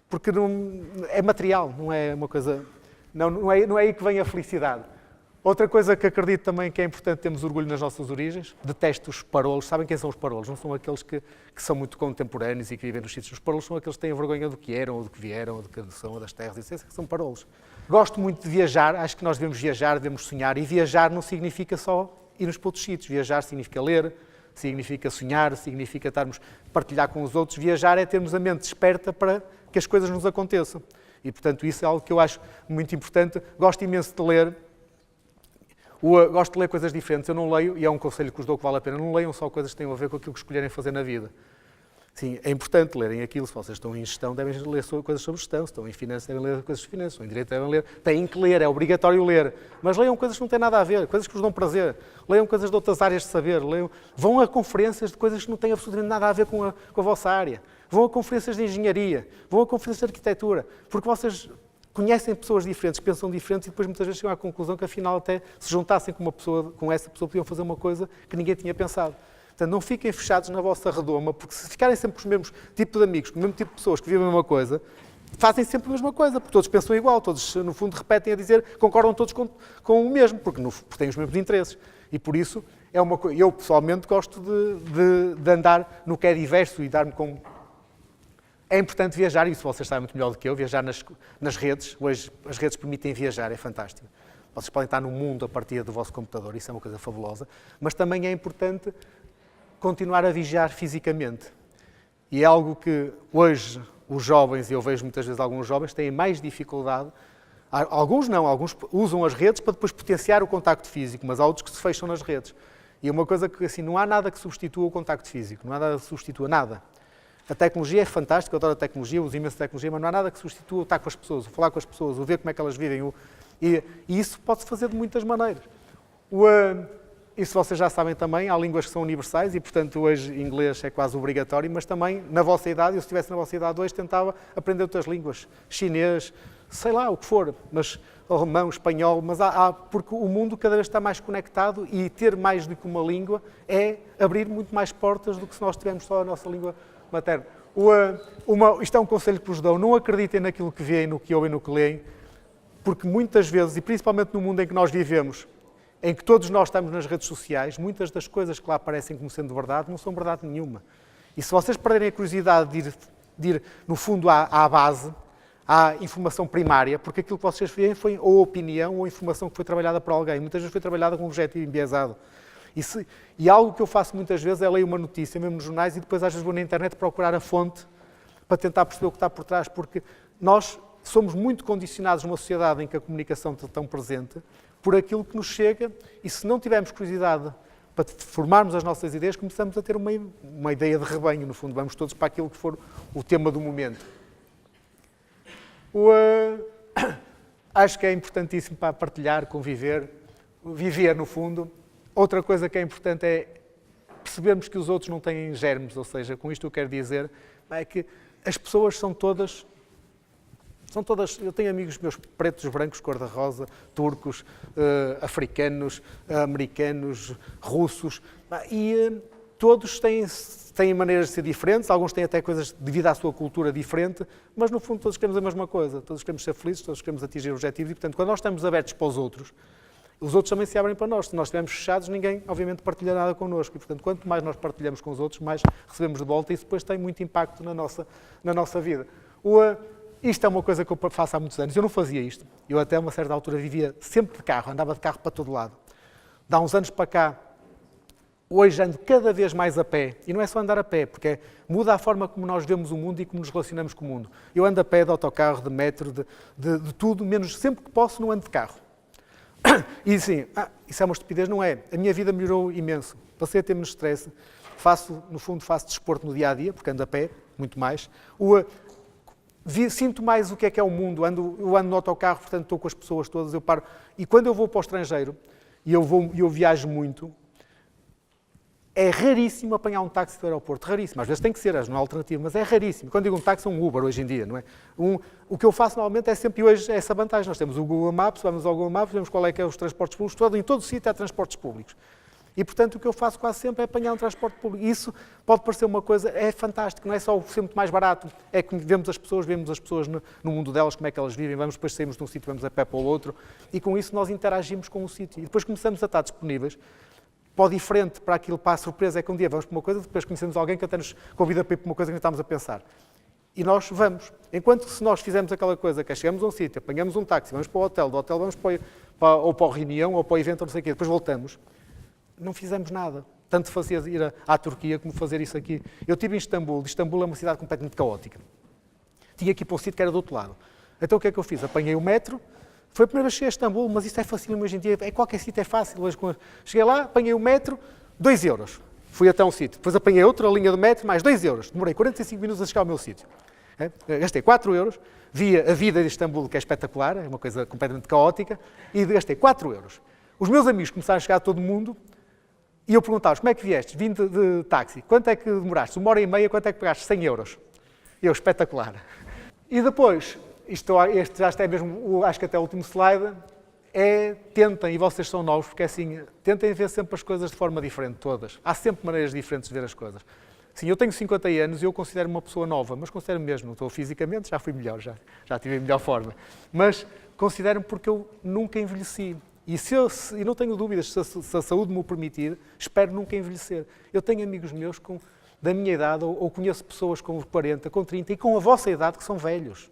Porque não, é material, não é uma coisa... Não é aí que vem a felicidade. Outra coisa que acredito também que é importante termos orgulho nas nossas origens, detesto os parolos. Sabem quem são os parolos? Não são aqueles que são muito contemporâneos e que vivem nos sítios. Os parolos são aqueles que têm vergonha do que eram, ou do que vieram, ou do que são, ou das terras. Isso é que são parolos. Gosto muito de viajar, acho que nós devemos viajar, devemos sonhar. E viajar não significa só irmos para outros sítios. Viajar significa ler, significa sonhar, significa partilhar com os outros. Viajar é termos a mente desperta para que as coisas nos aconteçam. E, portanto, isso é algo que eu acho muito importante. Gosto imenso de ler. Gosto de ler coisas diferentes. Eu não leio, e é um conselho que vos dou que vale a pena, não leiam só coisas que têm a ver com aquilo que escolherem fazer na vida. Sim, é importante lerem aquilo. Se vocês estão em gestão, devem ler coisas sobre gestão. Se estão em finanças, devem ler coisas de finanças. Se estão em direito, devem ler. Têm que ler, é obrigatório ler. Mas leiam coisas que não têm nada a ver, coisas que vos dão prazer. Leiam coisas de outras áreas de saber. Vão a conferências de coisas que não têm absolutamente nada a ver com a vossa área. Vão a conferências de engenharia. Vão a conferências de arquitetura. Porque vocês conhecem pessoas diferentes, pensam diferentes e depois muitas vezes chegam à conclusão que afinal até se juntassem com essa pessoa podiam fazer uma coisa que ninguém tinha pensado. Portanto, não fiquem fechados na vossa redoma, porque se ficarem sempre com os mesmos tipos de amigos, com o mesmo tipo de pessoas que vivem a mesma coisa, fazem sempre a mesma coisa, porque todos pensam igual, todos no fundo repetem a dizer, concordam todos com o mesmo, porque têm os mesmos interesses. E por isso, eu pessoalmente gosto de andar no que é diverso e dar-me com... É importante viajar, e isso vocês sabem muito melhor do que eu, viajar nas redes. Hoje as redes permitem viajar, é fantástico. Vocês podem estar no mundo a partir do vosso computador, isso é uma coisa fabulosa. Mas também é importante continuar a viajar fisicamente. E é algo que hoje os jovens, e eu vejo muitas vezes alguns jovens, têm mais dificuldade. Alguns não, alguns usam as redes para depois potenciar o contacto físico, mas há outros que se fecham nas redes. E é uma coisa que assim, não há nada que substitua o contacto físico, não há nada que substitua nada. A tecnologia é fantástica, eu adoro a tecnologia, uso imenso tecnologia, mas não há nada que substitua o estar com as pessoas, o falar com as pessoas, o ver como é que elas vivem. E isso pode-se fazer de muitas maneiras. Isso vocês já sabem também, há línguas que são universais e, portanto, hoje inglês é quase obrigatório, mas também, na vossa idade, eu se estivesse na vossa idade hoje, tentava aprender outras línguas, chinês, sei lá, o que for, mas alemão, espanhol, mas porque o mundo cada vez está mais conectado e ter mais do que uma língua é abrir muito mais portas do que se nós tivermos só a nossa língua materna. Isto é um conselho que vos dou, não acreditem naquilo que veem, no que ouvem, no que leem, porque muitas vezes, e principalmente no mundo em que nós vivemos, em que todos nós estamos nas redes sociais, muitas das coisas que lá aparecem como sendo verdade não são verdade nenhuma. E se vocês perderem a curiosidade de ir no fundo, à base, à informação primária, porque aquilo que vocês veem foi ou opinião ou informação que foi trabalhada por alguém. Muitas vezes foi trabalhada com um objetivo enviesado. E algo que eu faço muitas vezes é ler uma notícia, mesmo nos jornais, e depois às vezes vou na internet procurar a fonte para tentar perceber o que está por trás, porque nós somos muito condicionados numa sociedade em que a comunicação está tão presente por aquilo que nos chega, e se não tivermos curiosidade para formarmos as nossas ideias, começamos a ter uma ideia de rebanho, no fundo, vamos todos para aquilo que for o tema do momento. Acho que é importantíssimo para partilhar, conviver, viver, no fundo. Outra coisa que é importante é percebermos que os outros não têm germes, ou seja, com isto eu quero dizer é que as pessoas são todas, eu tenho amigos meus pretos, brancos, cor-de-rosa, turcos, africanos, americanos, russos, e todos têm maneiras de ser diferentes, alguns têm até coisas devido à sua cultura diferente, mas no fundo todos queremos a mesma coisa, todos queremos ser felizes, todos queremos atingir objetivos e, portanto, quando nós estamos abertos para os outros também se abrem para nós. Se nós estivermos fechados, ninguém, obviamente, partilha nada connosco. E, portanto, quanto mais nós partilhamos com os outros, mais recebemos de volta e isso depois tem muito impacto na nossa vida. Isto é uma coisa que eu faço há muitos anos. Eu não fazia isto. Eu até a uma certa altura vivia sempre de carro, andava de carro para todo lado. De há uns anos para cá, hoje ando cada vez mais a pé. E não é só andar a pé, porque muda a forma como nós vemos o mundo e como nos relacionamos com o mundo. Eu ando a pé, de autocarro, de metro, de tudo, menos sempre que posso não ando de carro. E sim, isso é uma estupidez, não é? A minha vida melhorou imenso. Passei a ter menos stress. No fundo, faço desporto no dia-a-dia, porque ando a pé, muito mais. Sinto mais o que é o mundo. Eu ando no autocarro, portanto, estou com as pessoas todas, eu paro. E quando eu vou para o estrangeiro, e eu viajo muito, é raríssimo apanhar um táxi do aeroporto, raríssimo. Às vezes tem que ser, não há alternativa, mas é raríssimo. Quando digo um táxi, é um Uber hoje em dia, não é? O que eu faço normalmente é sempre, e hoje é essa vantagem. Nós temos o Google Maps, vamos ao Google Maps, vemos qual é que é os transportes públicos, em todo o sítio há transportes públicos. E, portanto, o que eu faço quase sempre é apanhar um transporte público. Isso pode parecer uma coisa, é fantástico, não é só ser muito mais barato, é que vemos as pessoas no mundo delas, como é que elas vivem, vamos depois saímos de um sítio, vamos a pé para o outro, e com isso nós interagimos com o sítio. E depois começamos a estar disponíveis para o diferente, para aquilo, para a surpresa, é que um dia vamos para uma coisa, depois conhecemos alguém que até nos convida para ir para uma coisa que não estamos a pensar. E nós vamos. Enquanto que se nós fizermos aquela coisa, que é chegamos a um sítio, apanhamos um táxi, vamos para o hotel, do hotel vamos ou para a reunião, ou para o evento, ou não sei o quê, depois voltamos, não fizemos nada. Tanto fazia ir à Turquia como fazer isso aqui. Eu estive em Istambul. Istambul é uma cidade completamente caótica. Tinha que ir para um sítio que era do outro lado. Então o que é que eu fiz? Apanhei o metro. Foi a primeira vez que cheguei a Istambul, mas isso é fácil hoje em dia. Qualquer sítio é fácil. Cheguei lá, apanhei o metro, 2 euros. Fui até um sítio. Depois apanhei outra linha do metro, mais 2 euros. Demorei 45 minutos a chegar ao meu sítio. Gastei 4 euros. Vi a vida de Istambul, que é espetacular, é uma coisa completamente caótica, e gastei 4 euros. Os meus amigos começaram a chegar, todo mundo, e eu perguntava-os, como é que vieste? Vim de táxi. Quanto é que demoraste? 1h30, quanto é que pagaste? 100 euros. E eu, espetacular. E depois, este já está mesmo, acho que até o último slide, tentem, e vocês são novos, porque assim, tentem ver sempre as coisas de forma diferente, todas. Há sempre maneiras diferentes de ver as coisas. Sim, eu tenho 50 anos e eu considero-me uma pessoa nova, mas considero-me mesmo, não estou fisicamente, já fui melhor, já tive a melhor forma. Mas considero-me porque eu nunca envelheci. E não tenho dúvidas, se a saúde me o permitir, espero nunca envelhecer. Eu tenho amigos meus da minha idade, ou conheço pessoas com 40, com 30 e com a vossa idade que são velhos.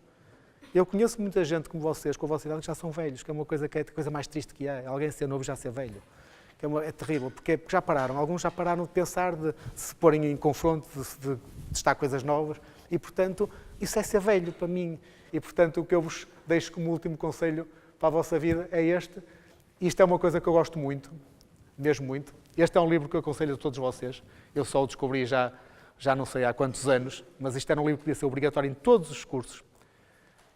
Eu conheço muita gente como vocês, com a vossa idade, que já são velhos, que é uma coisa que é a coisa mais triste que há. Alguém ser novo já ser velho. Que é terrível, porque já pararam. Alguns já pararam de pensar, de se porem em confronto, de testar coisas novas. E, portanto, isso é ser velho para mim. E, portanto, o que eu vos deixo como último conselho para a vossa vida é este. Isto é uma coisa que eu gosto muito, mesmo muito. Este é um livro que eu aconselho a todos vocês. Eu só o descobri já não sei há quantos anos, mas isto era um livro que devia ser obrigatório em todos os cursos,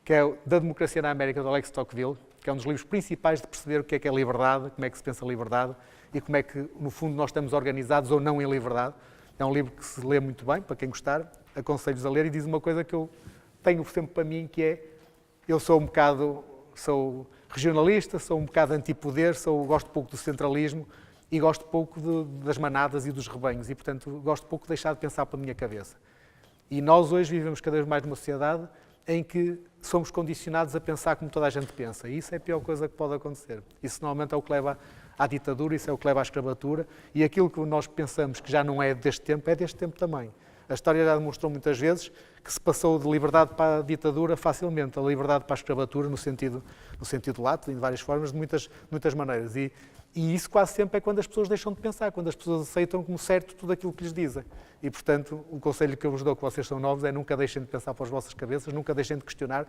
que é Da Democracia na América, de Alex Tocqueville, que é um dos livros principais de perceber o que é liberdade, como é que se pensa liberdade e como é que, no fundo, nós estamos organizados ou não em liberdade. É um livro que se lê muito bem, para quem gostar, aconselho-vos a ler, e diz uma coisa que eu tenho sempre para mim, que é, eu sou regionalista, sou um bocado antipoder, gosto pouco do centralismo e gosto pouco das manadas e dos rebanhos e, portanto, gosto pouco de deixar de pensar pela minha cabeça. E nós hoje vivemos cada vez mais numa sociedade em que somos condicionados a pensar como toda a gente pensa. E isso é a pior coisa que pode acontecer. Isso normalmente é o que leva à ditadura, isso é o que leva à escravatura, e aquilo que nós pensamos que já não é deste tempo também. A história já demonstrou muitas vezes que se passou de liberdade para a ditadura facilmente, a liberdade para a escravatura, no sentido lato, de várias formas, de muitas maneiras. E isso quase sempre é quando as pessoas deixam de pensar, quando as pessoas aceitam como certo tudo aquilo que lhes dizem. E, portanto, o conselho que eu vos dou, que vocês são novos, é nunca deixem de pensar para as vossas cabeças, nunca deixem de questionar,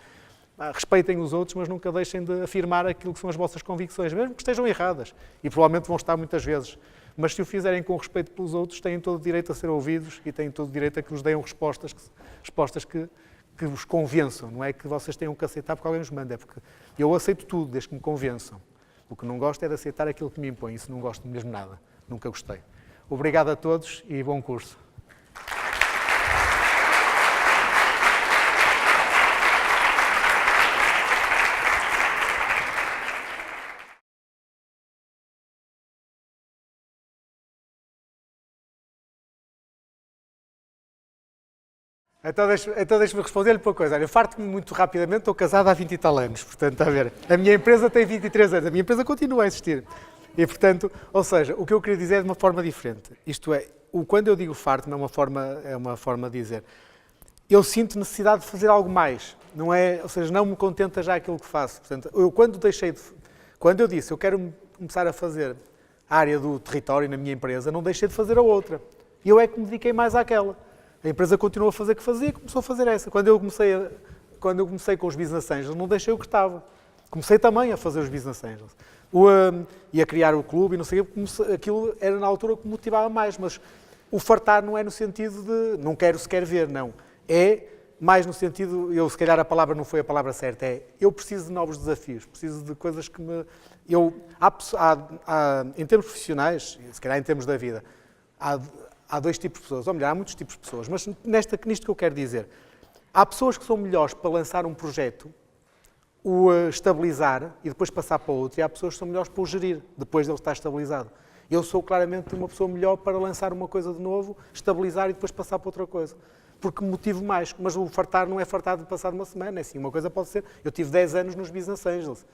respeitem os outros, mas nunca deixem de afirmar aquilo que são as vossas convicções, mesmo que estejam erradas. E provavelmente vão estar muitas vezes. Mas se o fizerem com respeito pelos outros, têm todo o direito a ser ouvidos e têm todo o direito a que vos deem respostas que vos convençam. Não é que vocês tenham que aceitar porque alguém nos manda, é porque eu aceito tudo, desde que me convençam. O que não gosto é de aceitar aquilo que me impõe, isso não gosto mesmo nada, nunca gostei. Obrigado a todos e bom curso. Então deixa-me responder-lhe para uma coisa. Eu farto-me muito rapidamente, estou casado há 20 e tal anos. Portanto, a ver, a minha empresa tem 23 anos, a minha empresa continua a existir. E, portanto, ou seja, o que eu queria dizer é de uma forma diferente. Isto é, quando eu digo farto-me é uma forma de dizer. Eu sinto necessidade de fazer algo mais. Não é, ou seja, não me contenta já aquilo que faço. Portanto, quando eu disse eu quero começar a fazer a área do território na minha empresa, não deixei de fazer a outra. E eu é que me dediquei mais àquela. A empresa continuou a fazer o que fazia e começou a fazer essa. Quando eu comecei com os Business Angels, não deixei o que estava. Comecei também a fazer os Business Angels. E a criar o clube e não sei o quê, aquilo era na altura que me motivava mais. Mas o fartar não é no sentido de não quero sequer ver, não. É mais no sentido, se calhar a palavra não foi a palavra certa, eu preciso de novos desafios, preciso de coisas que me... em termos profissionais, se calhar em termos da vida, há dois tipos de pessoas, ou melhor, há muitos tipos de pessoas, mas nisto que eu quero dizer, há pessoas que são melhores para lançar um projeto, o estabilizar e depois passar para outro, e há pessoas que são melhores para o gerir, depois dele estar estabilizado. Eu sou claramente uma pessoa melhor para lançar uma coisa de novo, estabilizar e depois passar para outra coisa. Porque me motivo mais. Mas o fartar não é fartar de passar de uma semana. É assim, uma coisa pode ser... Eu tive 10 anos nos Business Angels.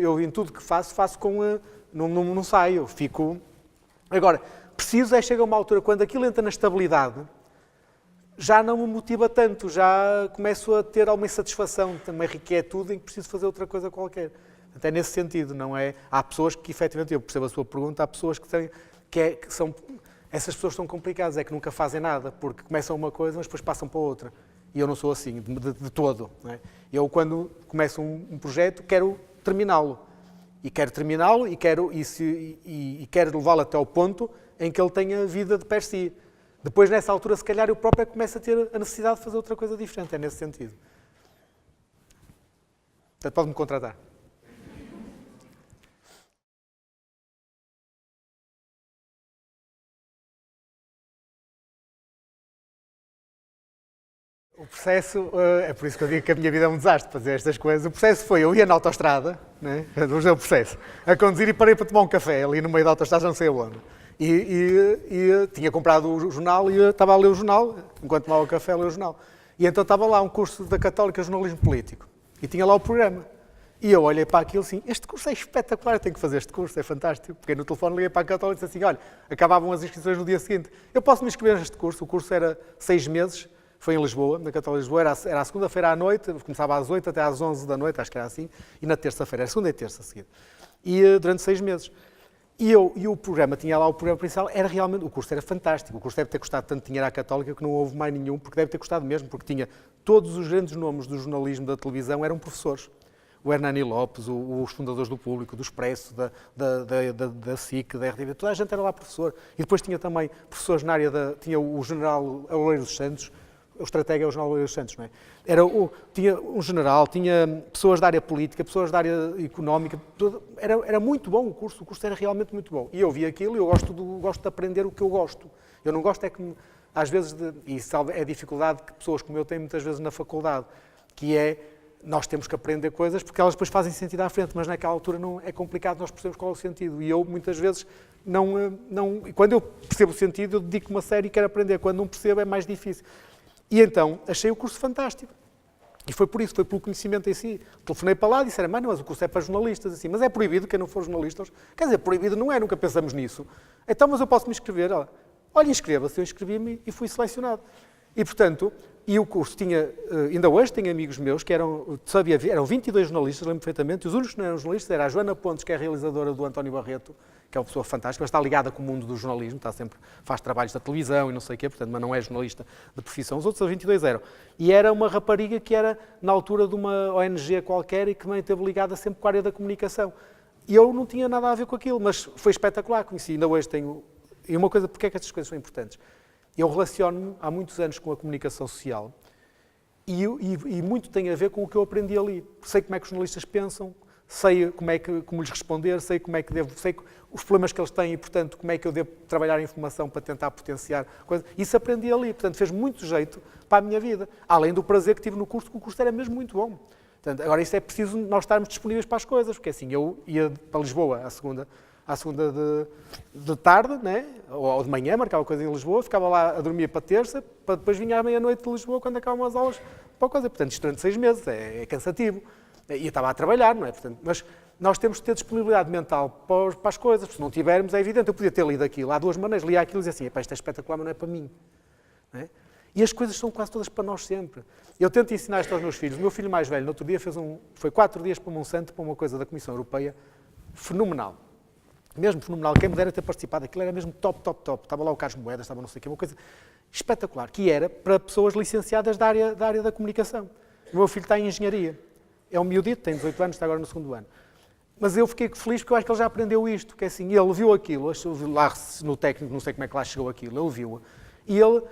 Eu em tudo que faço com... Não saio, eu fico... Agora, chega a uma altura, quando aquilo entra na estabilidade, já não me motiva tanto, já começo a ter alguma insatisfação, também inquietude em que preciso fazer outra coisa qualquer. Até nesse sentido, não é? Há pessoas que, efetivamente, eu percebo a sua pergunta, há pessoas que têm, que são, essas pessoas são complicadas, é que nunca fazem nada, porque começam uma coisa, mas depois passam para outra. E eu não sou assim, de todo. Não é? Eu, quando começo um projeto, quero terminá-lo. E quero terminá-lo e quero levá-lo até ao ponto em que ele tenha vida de per si. Depois, nessa altura, se calhar, eu próprio começo a ter a necessidade de fazer outra coisa diferente. É nesse sentido. Portanto, pode-me contratar. O processo, é por isso que eu digo que a minha vida é um desastre para fazer estas coisas. O processo foi, eu ia na autoestrada, né? Vamos ver o processo, a conduzir e parei para tomar um café ali no meio da autoestrada, não sei aonde. E tinha comprado o jornal e estava a ler o jornal, enquanto tomava o café, a ler o jornal. E então estava lá um curso da Católica de Jornalismo Político. E tinha lá o programa. E eu olhei para aquilo assim, este curso é espetacular, eu tenho que fazer este curso, é fantástico. Peguei no telefone, liguei para a Católica e disse assim, olha, acabavam as inscrições no dia seguinte. Eu posso me inscrever neste curso? O curso era 6 meses, foi em Lisboa, na Católica de Lisboa, era a segunda-feira à noite, começava às 8 até às 11 da noite, acho que era assim, e na terça-feira, era segunda e terça a seguir. E durante 6 meses. E o programa, tinha lá o programa principal, era realmente, o curso era fantástico, o curso deve ter custado tanto dinheiro à Católica que não houve mais nenhum, porque deve ter custado mesmo, porque tinha todos os grandes nomes do jornalismo da televisão eram professores. O Hernani Lopes, os fundadores do Público, do Expresso, da SIC, da RTV, toda a gente era lá professor. E depois tinha também professores na área tinha o general Loureiro dos Santos, o estratega é o general Loureiro dos Santos, não é? Tinha um general, tinha pessoas da área política, pessoas da área económica, era muito bom o curso era realmente muito bom. E eu vi aquilo e eu gosto de aprender o que eu gosto. Eu não gosto é que, às vezes, e isso é a dificuldade que pessoas como eu têm muitas vezes na faculdade, que é, nós temos que aprender coisas porque elas depois fazem sentido à frente, mas naquela altura não é complicado nós percebermos qual é o sentido. E eu, muitas vezes, quando eu percebo o sentido, eu dedico-me a sério e quero aprender. Quando não percebo, é mais difícil. E então, achei o curso fantástico. E foi por isso, foi pelo conhecimento em si. Telefonei para lá e disseram, mas o curso é para jornalistas, assim, mas é proibido quem não for jornalista. Quer dizer, proibido não é, nunca pensamos nisso. Então, mas eu posso me inscrever? Olha, inscreva-se. Eu inscrevi-me e fui selecionado. E, portanto, o curso tinha, ainda hoje tenho amigos meus que eram 22 jornalistas, lembro perfeitamente, e os únicos que não eram jornalistas era a Joana Pontes, que é a realizadora do António Barreto, que é uma pessoa fantástica, mas está ligada com o mundo do jornalismo, faz trabalhos da televisão e não sei o quê, portanto, mas não é jornalista de profissão. Os outros 22 eram. E era uma rapariga que era na altura de uma ONG qualquer e que também esteve ligada sempre com a área da comunicação. E eu não tinha nada a ver com aquilo, mas foi espetacular, conheci, ainda hoje tenho... E uma coisa, porque é que estas coisas são importantes? Eu relaciono-me há muitos anos com a comunicação social e muito tem a ver com o que eu aprendi ali. Sei como é que os jornalistas pensam, sei como lhes responder, sei os problemas que eles têm e, portanto, como é que eu devo trabalhar a informação para tentar potenciar coisas. Isso aprendi ali, portanto, fez muito jeito para a minha vida. Além do prazer que tive no curso, que o curso era mesmo muito bom. Portanto, agora, isso é preciso nós estarmos disponíveis para as coisas, porque assim, eu ia para Lisboa à segunda de tarde, né? Ou de manhã, marcava coisa em Lisboa, ficava lá a dormir para terça, para depois vir à meia-noite de Lisboa quando acabavam as aulas para a coisa. Portanto, isto durante 6 meses é cansativo. E eu estava a trabalhar, não é? Portanto, mas nós temos de ter disponibilidade mental para as coisas, porque se não tivermos, é evidente. Eu podia ter lido aquilo, há duas maneiras, lia aquilo e dizia assim, isto é espetacular, mas não é para mim. Não é? E as coisas são quase todas para nós sempre. Eu tento ensinar isto aos meus filhos. O meu filho mais velho, no outro dia, foi 4 dias para Monsanto, para uma coisa da Comissão Europeia, fenomenal. Mesmo fenomenal, quem me dera ter participado, aquilo era mesmo top. Estava lá o Carlos Moedas, estava não sei o quê, uma coisa espetacular, que era para pessoas licenciadas da área da comunicação. O meu filho está em engenharia, é um miudito, tem 18 anos, está agora no 2º ano. Mas eu fiquei feliz porque eu acho que ele já aprendeu isto, que é assim, ele viu aquilo, lá no técnico, não sei como é que lá chegou aquilo, ele viu, e ele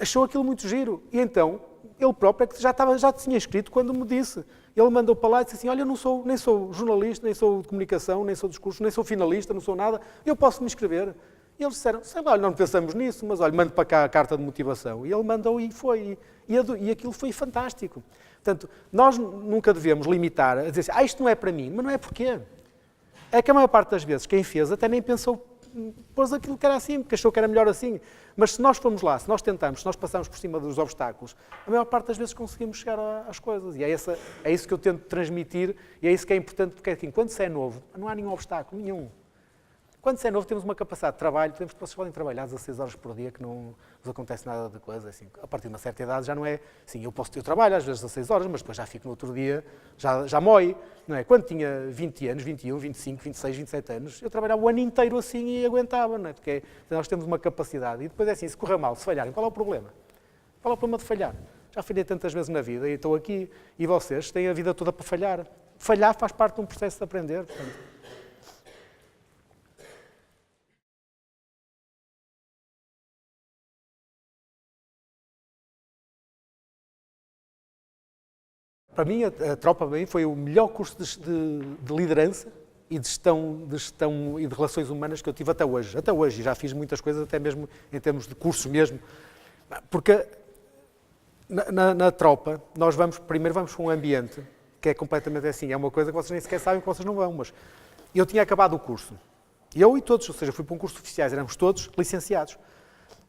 achou aquilo muito giro, e então, ele próprio é que já tinha escrito quando me disse. Ele mandou para lá e disse assim, olha, eu nem sou jornalista, nem sou de comunicação, nem sou de discurso, nem sou finalista, não sou nada, eu posso me inscrever. E eles disseram, sei lá, não pensamos nisso, mas olha, mando para cá a carta de motivação. E ele mandou e foi, e aquilo foi fantástico. Portanto, nós nunca devemos limitar a dizer assim, isto não é para mim, mas não é porquê. É que a maior parte das vezes quem fez até nem pensou pôs aquilo que era assim, porque achou que era melhor assim. Mas se nós formos lá, se nós tentamos, se nós passamos por cima dos obstáculos, a maior parte das vezes conseguimos chegar às coisas. E é isso que eu tento transmitir e é isso que é importante, porque assim, quando se é novo, não há nenhum obstáculo, nenhum. Quando se é novo, temos uma capacidade de trabalho, vocês podem trabalhar 16 horas por dia, que não vos acontece nada de coisa. Assim, a partir de uma certa idade já não é. Sim, eu trabalho às vezes 16 horas, mas depois já fico no outro dia, já mói. Não é? Quando tinha 20 anos, 21, 25, 26, 27 anos, eu trabalhava o ano inteiro assim e aguentava, não é? Porque nós temos uma capacidade. E depois é assim, se correr mal, se falharem, qual é o problema? Qual é o problema de falhar? Já falhei tantas vezes na vida e estou aqui. E vocês têm a vida toda para falhar. Falhar faz parte de um processo de aprender. Portanto, para mim, a Tropa bem foi o melhor curso de liderança e de gestão e de relações humanas que eu tive até hoje. Até hoje, e já fiz muitas coisas, até mesmo em termos de cursos mesmo. Porque na Tropa, nós primeiro vamos para um ambiente que é completamente assim. É uma coisa que vocês nem sequer sabem que vocês não vão. Mas eu tinha acabado o curso. Eu e todos, ou seja, fui para um curso de oficiais, éramos todos licenciados.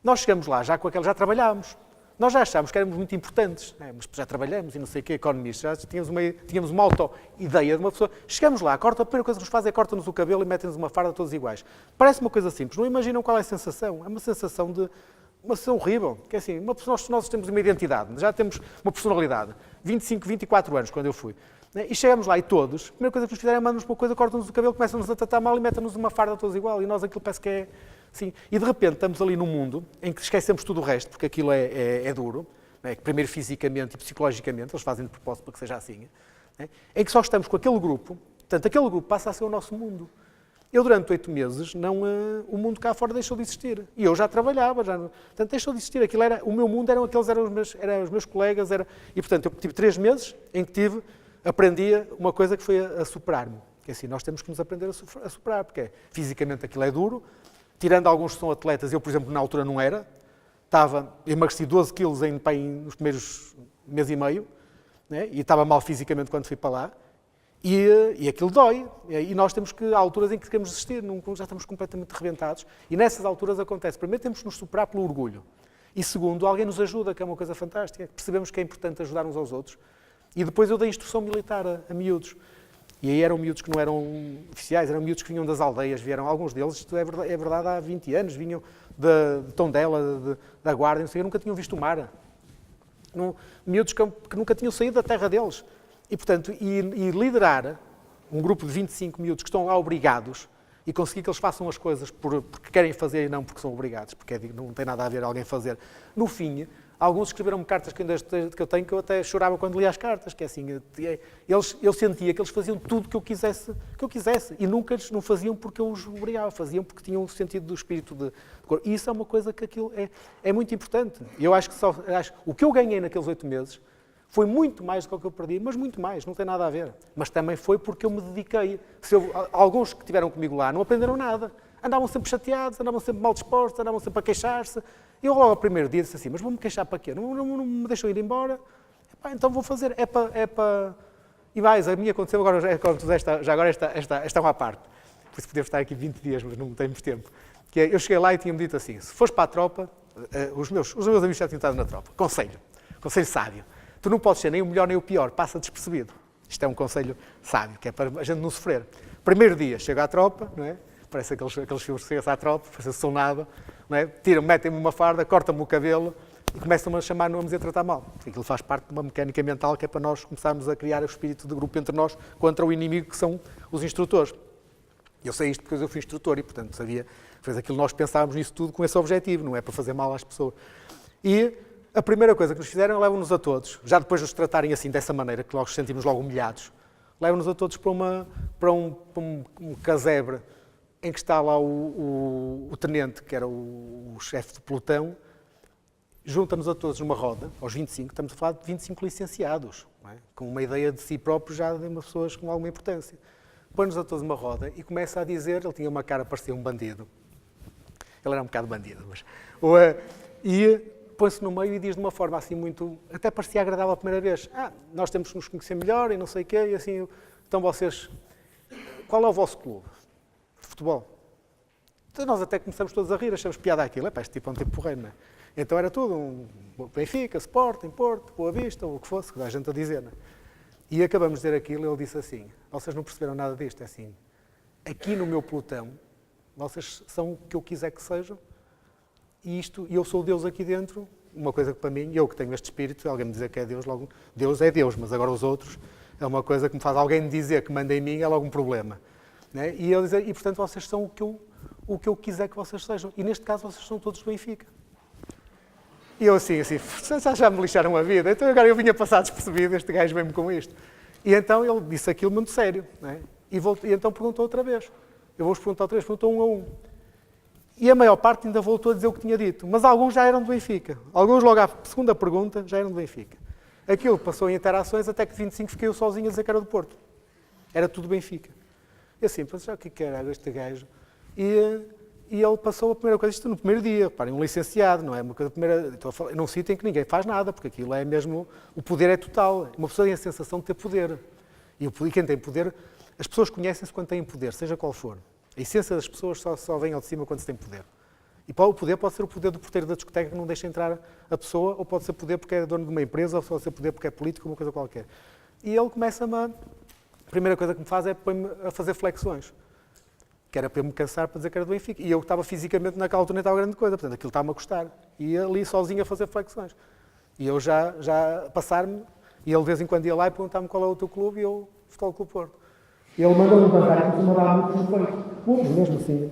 Nós chegamos lá, já trabalhávamos. Nós já achámos que éramos muito importantes, né? Mas já trabalhamos e não sei o quê, economistas, já tínhamos uma auto-ideia de uma pessoa. Chegamos lá, a primeira coisa que nos faz é corta-nos o cabelo e metem-nos uma farda todos iguais. Parece uma coisa simples, não imaginam qual é a sensação. É uma sensação horrível, que é assim, nós temos uma identidade, já temos uma personalidade. 25, 24 anos, quando eu fui. Né? E chegamos lá e todos, a primeira coisa que nos fizeram é mandar-nos uma coisa, cortam-nos o cabelo, começam-nos a tratar mal e metem-nos uma farda todos igual. E nós aquilo parece que é... Sim. E de repente estamos ali num mundo em que esquecemos tudo o resto, porque aquilo é duro, né? Primeiro fisicamente e psicologicamente, eles fazem de propósito para que seja assim, né? Em que só estamos com aquele grupo, portanto, aquele grupo passa a ser o nosso mundo. Eu, durante 8 meses, o mundo cá fora deixou de existir. E eu já trabalhava, portanto, deixou de existir. O meu mundo eram os meus colegas, e portanto, eu tive 3 meses em que aprendi uma coisa que foi a superar-me. Que é assim, nós temos que nos aprender a superar, porque fisicamente aquilo é duro. Tirando alguns que são atletas, eu, por exemplo, na altura não era. Emagreci 12 quilos nos primeiros mês e meio, né? E estava mal fisicamente quando fui para lá. E aquilo dói. E nós temos há alturas em que queremos desistir, já estamos completamente arrebentados. E nessas alturas acontece, primeiro temos que nos superar pelo orgulho. E segundo, alguém nos ajuda, que é uma coisa fantástica. Percebemos que é importante ajudar uns aos outros. E depois eu dei instrução militar a miúdos. E aí eram miúdos que não eram oficiais, eram miúdos que vinham das aldeias, vieram alguns deles, isto é verdade há 20 anos, vinham de Tondela, da Guarda, não sei, nunca tinham visto o mar. Miúdos que nunca tinham saído da terra deles. E, portanto, liderar um grupo de 25 miúdos que estão lá obrigados e conseguir que eles façam as coisas porque querem fazer e não porque são obrigados, porque não tem nada a ver alguém fazer. No fim, alguns escreveram-me cartas que eu tenho, que eu até chorava quando lia as cartas, que é assim, eu sentia que eles faziam tudo que eu quisesse, e nunca não faziam porque eu os obrigava, faziam porque tinham o sentido do espírito de cor. E isso é uma coisa que aquilo é muito importante. Eu acho que o que eu ganhei naqueles 8 meses foi muito mais do que eu perdi, mas muito mais, não tem nada a ver. Mas também foi porque eu me dediquei. Alguns que estiveram comigo lá não aprenderam nada. Andavam sempre chateados, andavam sempre mal dispostos, andavam sempre a queixar-se. Eu logo ao primeiro dia disse assim, mas vou-me queixar para quê? Não me deixam ir embora? Epá, então vou fazer, E mais, a minha aconteceu agora, esta é uma parte. Por isso podemos estar aqui 20 dias, mas não temos tempo. Eu cheguei lá e tinha-me dito assim, se fores para a tropa, os meus amigos já tinham estado na tropa, conselho sábio, tu não podes ser nem o melhor nem o pior, passa despercebido. Isto é um conselho sábio, que é para a gente não sofrer. Primeiro dia, chego à tropa, não é? Parece aqueles filmes que chegam à tropa, parece que sou nada, não é? Metem-me uma farda, cortam-me o cabelo e começam-me a chamar nomes e a tratar mal. Aquilo faz parte de uma mecânica mental que é para nós começarmos a criar o espírito de grupo entre nós contra o inimigo que são os instrutores. Eu sei isto porque eu fui instrutor e, portanto, fez aquilo nós pensávamos nisso tudo com esse objetivo, não é para fazer mal às pessoas. E a primeira coisa que nos fizeram é levam-nos a todos, já depois de nos tratarem assim, dessa maneira, que nós sentimos logo humilhados, levam-nos a todos para um casebre em que está lá o tenente, que era o chefe de pelotão, junta-nos a todos numa roda, aos 25, estamos a falar de 25 licenciados, não é? Com uma ideia de si próprio já de pessoas com alguma importância. Põe-nos a todos numa roda e começa a dizer, ele tinha uma cara, parecia um bandido, ele era um bocado bandido, mas... E põe-se no meio e diz de uma forma assim muito... Até parecia agradável a primeira vez. Nós temos que nos conhecer melhor e não sei o quê, e assim... Então vocês... Qual é o vosso clube? De futebol. Então, nós até começamos todos a rir, achamos piada aquilo. Este tipo é um tipo porreiro, não é? Então era tudo um Benfica, Sporting, Porto, Boa Vista, ou o que fosse, que dá a gente a dizer, não é? E acabamos de dizer aquilo e ele disse assim, vocês não perceberam nada disto, é assim, aqui no meu pelotão, vocês são o que eu quiser que sejam, e eu sou Deus aqui dentro, uma coisa que para mim, eu que tenho este espírito, alguém me dizer que é Deus, logo, Deus é Deus, mas agora os outros, é uma coisa que me faz alguém me dizer que manda em mim, é logo um problema. Né? E ele diz, e portanto vocês são o que eu quiser que vocês sejam, e neste caso vocês são todos do Benfica. E eu assim, já me lixaram a vida, então agora eu vinha passar despercebido, este gajo mesmo com isto. E então ele disse aquilo muito sério, né? E então perguntou outra vez. Eu vou-vos perguntar outra vez, perguntou 1 a 1. E a maior parte ainda voltou a dizer o que tinha dito, mas alguns já eram do Benfica. Alguns logo à segunda pergunta já eram do Benfica. Aquilo passou em interações até que de 25 fiquei eu sozinho a dizer que era do Porto. Era tudo Benfica. E assim, pensei, o que era este gajo? E ele passou a primeira coisa, isto no primeiro dia, reparem, um licenciado, não é uma coisa primeira, estou a falar, num sítio em que ninguém faz nada, porque aquilo é mesmo, o poder é total, uma pessoa tem a sensação de ter poder. E quem tem poder, as pessoas conhecem-se quando têm poder, seja qual for. A essência das pessoas só vem ao de cima quando se tem poder. E o poder pode ser o poder do porteiro da discoteca que não deixa entrar a pessoa, ou pode ser poder porque é dono de uma empresa, ou pode ser poder porque é político, uma coisa qualquer. E ele começa-me a primeira coisa que me faz é pôr-me a fazer flexões. Que era para eu me cansar para dizer que era do Benfica. E eu estava fisicamente naquela altura, nem estava grande coisa, portanto aquilo estava-me a custar. E ali sozinho a fazer flexões. E eu já passar-me, e ele de vez em quando ia lá e perguntava-me qual é o teu clube, e eu, Futebol Clube Porto. E ele mandou-me levantar e começou-me a dar muito no peito. Muito, mesmo assim,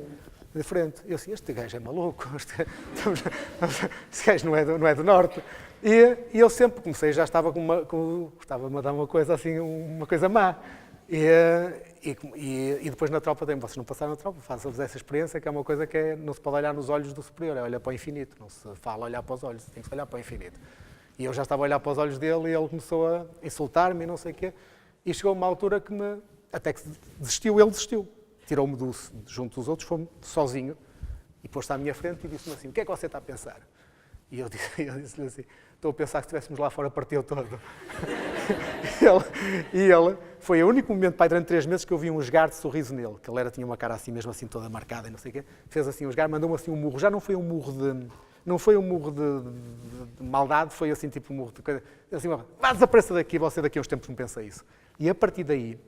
de frente. E eu assim, este gajo é maluco, este gajo não é do Norte. E eu sempre comecei, já estava estava-me a dar uma coisa assim, uma coisa má. E depois na tropa também, vocês não passaram na tropa, façam-vos essa experiência, que é uma coisa que não se pode olhar nos olhos do superior, é olhar para o infinito, não se fala olhar para os olhos, tem que se olhar para o infinito. E eu já estava a olhar para os olhos dele e ele começou a insultar-me e não sei o quê, e chegou a uma altura que até que desistiu, ele desistiu. Tirou-me junto dos outros, foi-me sozinho, e pôs-se à minha frente e disse-me assim, o que é que você está a pensar? E eu disse-lhe assim, estou a pensar que se estivéssemos lá fora partiu todo. E ele foi o único momento, pai, durante 3 meses que eu vi um esgar de sorriso nele, que ele tinha uma cara assim, mesmo assim toda marcada e não sei o quê, fez assim um esgar, mandou-me assim um murro, já não foi um murro de maldade, foi assim tipo um murro de coisa, assim, vá, desapareça daqui, você daqui a uns tempos me pensa isso. E a partir daí,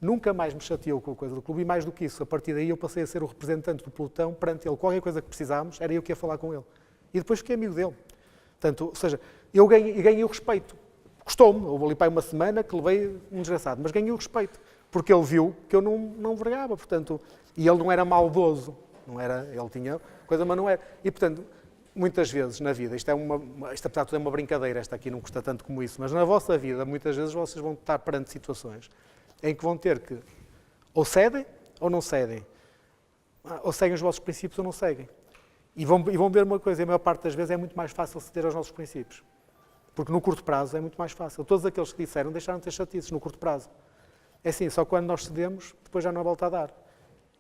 nunca mais me chateou com a coisa do clube e mais do que isso, a partir daí eu passei a ser o representante do pelotão perante ele, qualquer coisa que precisávamos, era eu que ia falar com ele. E depois fiquei amigo dele. Portanto, ou seja, eu ganhei o respeito. Custou-me, houve ali para uma semana que levei um desgraçado, mas ganhei o respeito, porque ele viu que eu não vergava, portanto, e ele não era maldoso, não era, ele tinha coisa, mas não era. E, portanto, muitas vezes na vida, isto apesar de tudo é uma brincadeira, esta aqui não custa tanto como isso, mas na vossa vida, muitas vezes vocês vão estar perante situações em que vão ter que ou cedem ou não cedem, ou seguem os vossos princípios ou não seguem. E vão ver uma coisa, a maior parte das vezes é muito mais fácil ceder aos nossos princípios. Porque no curto prazo é muito mais fácil. Todos aqueles que disseram deixaram de ter chatices no curto prazo. É assim, só quando nós cedemos, depois já não há volta a dar.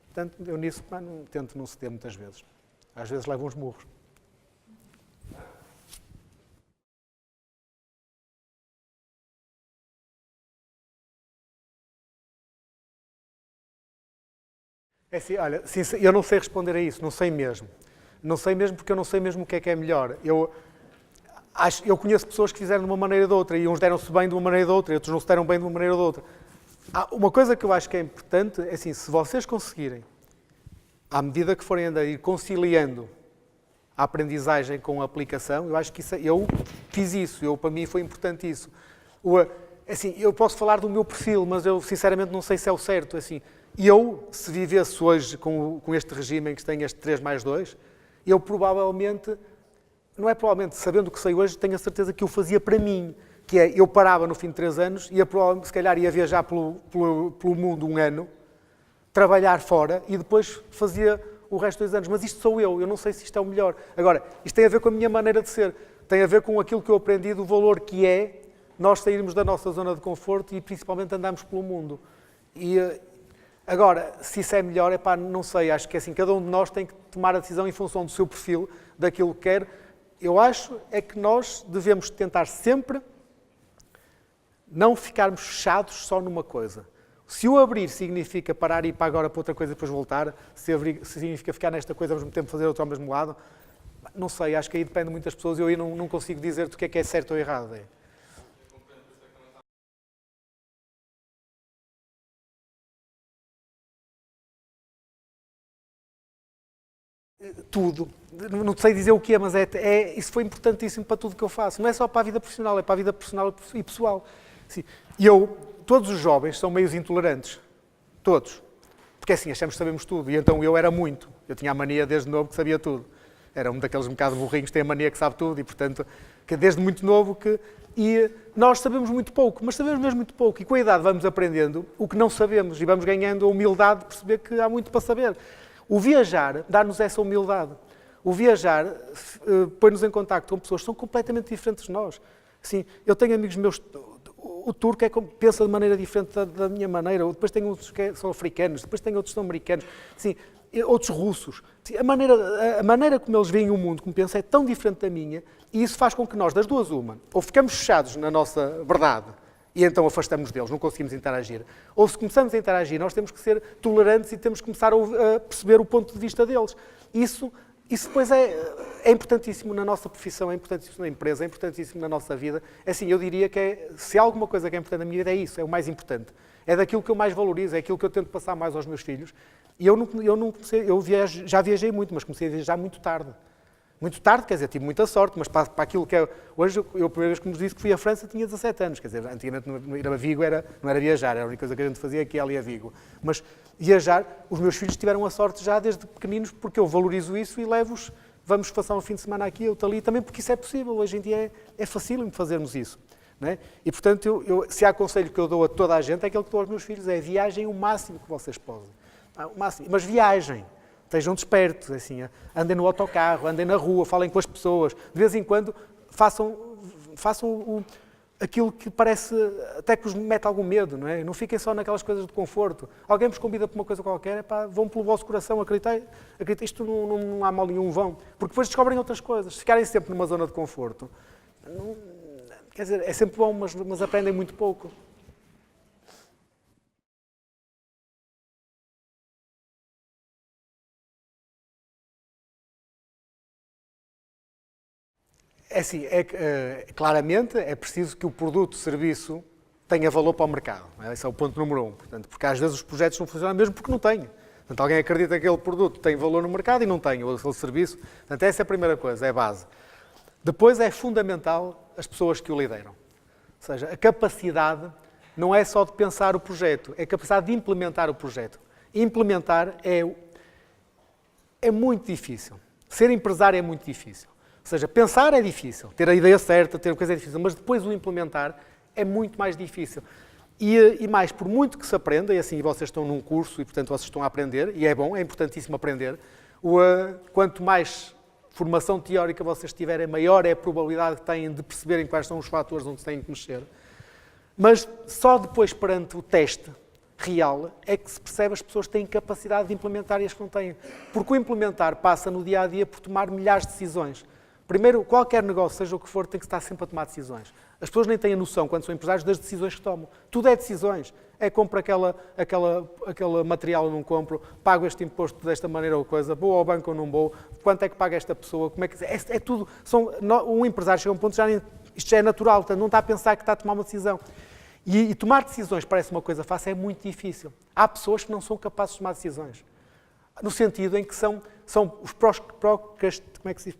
Portanto, eu nisso tento não ceder muitas vezes. Às vezes levo uns murros. É assim, olha, eu não sei responder a isso, não sei mesmo. Não sei mesmo porque eu não sei mesmo o que é melhor. Eu conheço pessoas que fizeram de uma maneira ou de outra, e uns deram-se bem de uma maneira ou de outra, e outros não se deram bem de uma maneira ou de outra. Uma coisa que eu acho que é importante é assim, se vocês conseguirem, à medida que forem andando, ir conciliando a aprendizagem com a aplicação, eu acho que eu fiz isso, para mim foi importante isso. Assim, eu posso falar do meu perfil, mas eu sinceramente não sei se é o certo. Assim, se vivesse hoje com este regime em que tem este 3+2, eu provavelmente, não é provavelmente, sabendo o que sei hoje, tenho a certeza que eu fazia para mim, que é, eu parava no fim de 3 anos, se calhar ia viajar pelo mundo 1 ano, trabalhar fora e depois fazia o resto de 2 anos. Mas isto sou eu não sei se isto é o melhor. Agora, isto tem a ver com a minha maneira de ser, tem a ver com aquilo que eu aprendi do valor que é nós sairmos da nossa zona de conforto e principalmente andarmos pelo mundo. Agora, se isso é melhor, não sei, acho que assim, cada um de nós tem que tomar a decisão em função do seu perfil, daquilo que quer. Eu acho é que nós devemos tentar sempre não ficarmos fechados só numa coisa. Se o abrir significa parar e ir para agora para outra coisa e depois voltar, se abrir significa ficar nesta coisa ao mesmo tempo fazer outra ao mesmo lado, não sei, acho que aí depende de muitas pessoas e eu aí não consigo dizer-te o que é certo ou errado. Tudo. Não sei dizer o que é, mas isso foi importantíssimo para tudo que eu faço. Não é só para a vida profissional, é para a vida profissional e pessoal. Sim. E todos os jovens são meios intolerantes. Todos. Porque assim, achamos que sabemos tudo. E então eu era muito. Eu tinha a mania desde novo que sabia tudo. Era um daqueles um bocado burrinhos que tem a mania que sabe tudo e, portanto, que desde muito novo que... E nós sabemos muito pouco, mas sabemos mesmo muito pouco. E com a idade vamos aprendendo o que não sabemos e vamos ganhando a humildade de perceber que há muito para saber. O viajar dá-nos essa humildade. O viajar põe-nos em contacto com pessoas que são completamente diferentes de nós. Assim, eu tenho amigos meus, o turco pensa de maneira diferente da minha maneira, depois tenho outros que são africanos, depois tenho outros que são americanos, assim, outros russos. Assim, a maneira como eles veem o mundo, como pensam, é tão diferente da minha, e isso faz com que nós, das duas uma, ou ficamos fechados na nossa verdade, e então afastamos deles, não conseguimos interagir. Ou se começamos a interagir, nós temos que ser tolerantes e temos que começar a perceber o ponto de vista deles. Isso depois é importantíssimo na nossa profissão, é importantíssimo na empresa, é importantíssimo na nossa vida. Assim, eu diria que se há alguma coisa que é importante na minha vida, é isso, é o mais importante. É daquilo que eu mais valorizo, é aquilo que eu tento passar mais aos meus filhos. E eu já viajei muito, mas comecei a viajar muito tarde. Muito tarde, quer dizer, tive muita sorte, mas para aquilo que é... Hoje, eu a primeira vez que nos disse que fui à França tinha 17 anos, quer dizer, antigamente ir a Vigo não era viajar, era a única coisa que a gente fazia aqui ali a Vigo. Mas viajar, os meus filhos tiveram a sorte já desde pequeninos, porque eu valorizo isso e levo-os, vamos passar um fim de semana aqui, outro ali, também porque isso é possível, hoje em dia é facílimo fazermos isso. Não é? E, portanto, se há conselho que eu dou a toda a gente, é aquele que dou aos meus filhos, é viajem o máximo que vocês podem. O máximo, mas viajem. Estejam despertos, assim, andem no autocarro, andem na rua, falem com as pessoas. De vez em quando façam aquilo que parece até que os mete algum medo, não é? Não fiquem só naquelas coisas de conforto. Alguém vos convida para uma coisa qualquer, vão pelo vosso coração, acreditem, isto não há mal nenhum, vão. Porque depois descobrem outras coisas. Se ficarem sempre numa zona de conforto, quer dizer, é sempre bom, mas aprendem muito pouco. É assim, claramente é preciso que o produto, o serviço, tenha valor para o mercado. Esse é o ponto número 1. Portanto, porque às vezes os projetos não funcionam mesmo porque não têm. Portanto, alguém acredita que aquele produto tem valor no mercado e não tem, ou aquele serviço. Portanto, essa é a primeira coisa, é a base. Depois é fundamental as pessoas que o lideram. Ou seja, a capacidade não é só de pensar o projeto, é a capacidade de implementar o projeto. Implementar é muito difícil. Ser empresário é muito difícil. Ou seja, pensar é difícil, ter a ideia certa, ter a coisa é difícil, mas depois o implementar é muito mais difícil. E mais, por muito que se aprenda, e assim vocês estão num curso e, portanto, vocês estão a aprender, e é bom, é importantíssimo aprender, quanto mais formação teórica vocês tiverem, maior é a probabilidade que têm de perceberem quais são os fatores onde se têm que mexer. Mas só depois, perante o teste real, é que se percebe as pessoas têm capacidade de implementar e as que não têm. Porque o implementar passa no dia-a-dia por tomar milhares de decisões. Primeiro, qualquer negócio, seja o que for, tem que estar sempre a tomar decisões. As pessoas nem têm a noção, quando são empresários, das decisões que tomam. Tudo é decisões. É compro aquele material ou não compro, pago este imposto desta maneira ou coisa, vou ao banco ou não vou, quanto é que paga esta pessoa, como é que... É tudo... Um empresário chega a um ponto, isto já é natural, portanto, não está a pensar que está a tomar uma decisão. E tomar decisões parece uma coisa fácil, é muito difícil. Há pessoas que não são capazes de tomar decisões. No sentido em que são os como é que se diz?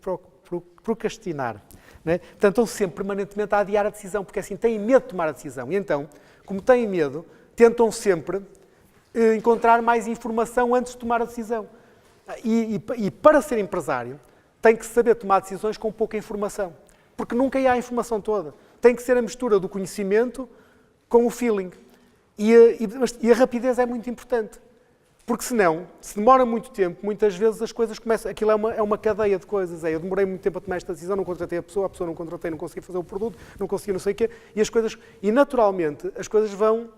Procrastinar. Né? Portanto, estão sempre permanentemente a adiar a decisão, porque assim têm medo de tomar a decisão. E então, como têm medo, tentam sempre encontrar mais informação antes de tomar a decisão. E para ser empresário, tem que saber tomar decisões com pouca informação. Porque nunca há a informação toda. Tem que ser a mistura do conhecimento com o feeling. E a rapidez é muito importante. Porque senão, se demora muito tempo, muitas vezes as coisas começam... Aquilo é uma cadeia de coisas. Eu demorei muito tempo a tomar esta decisão, não contratei a pessoa não contratei, não consegui fazer o produto, não consegui não sei o quê. E naturalmente, as coisas vão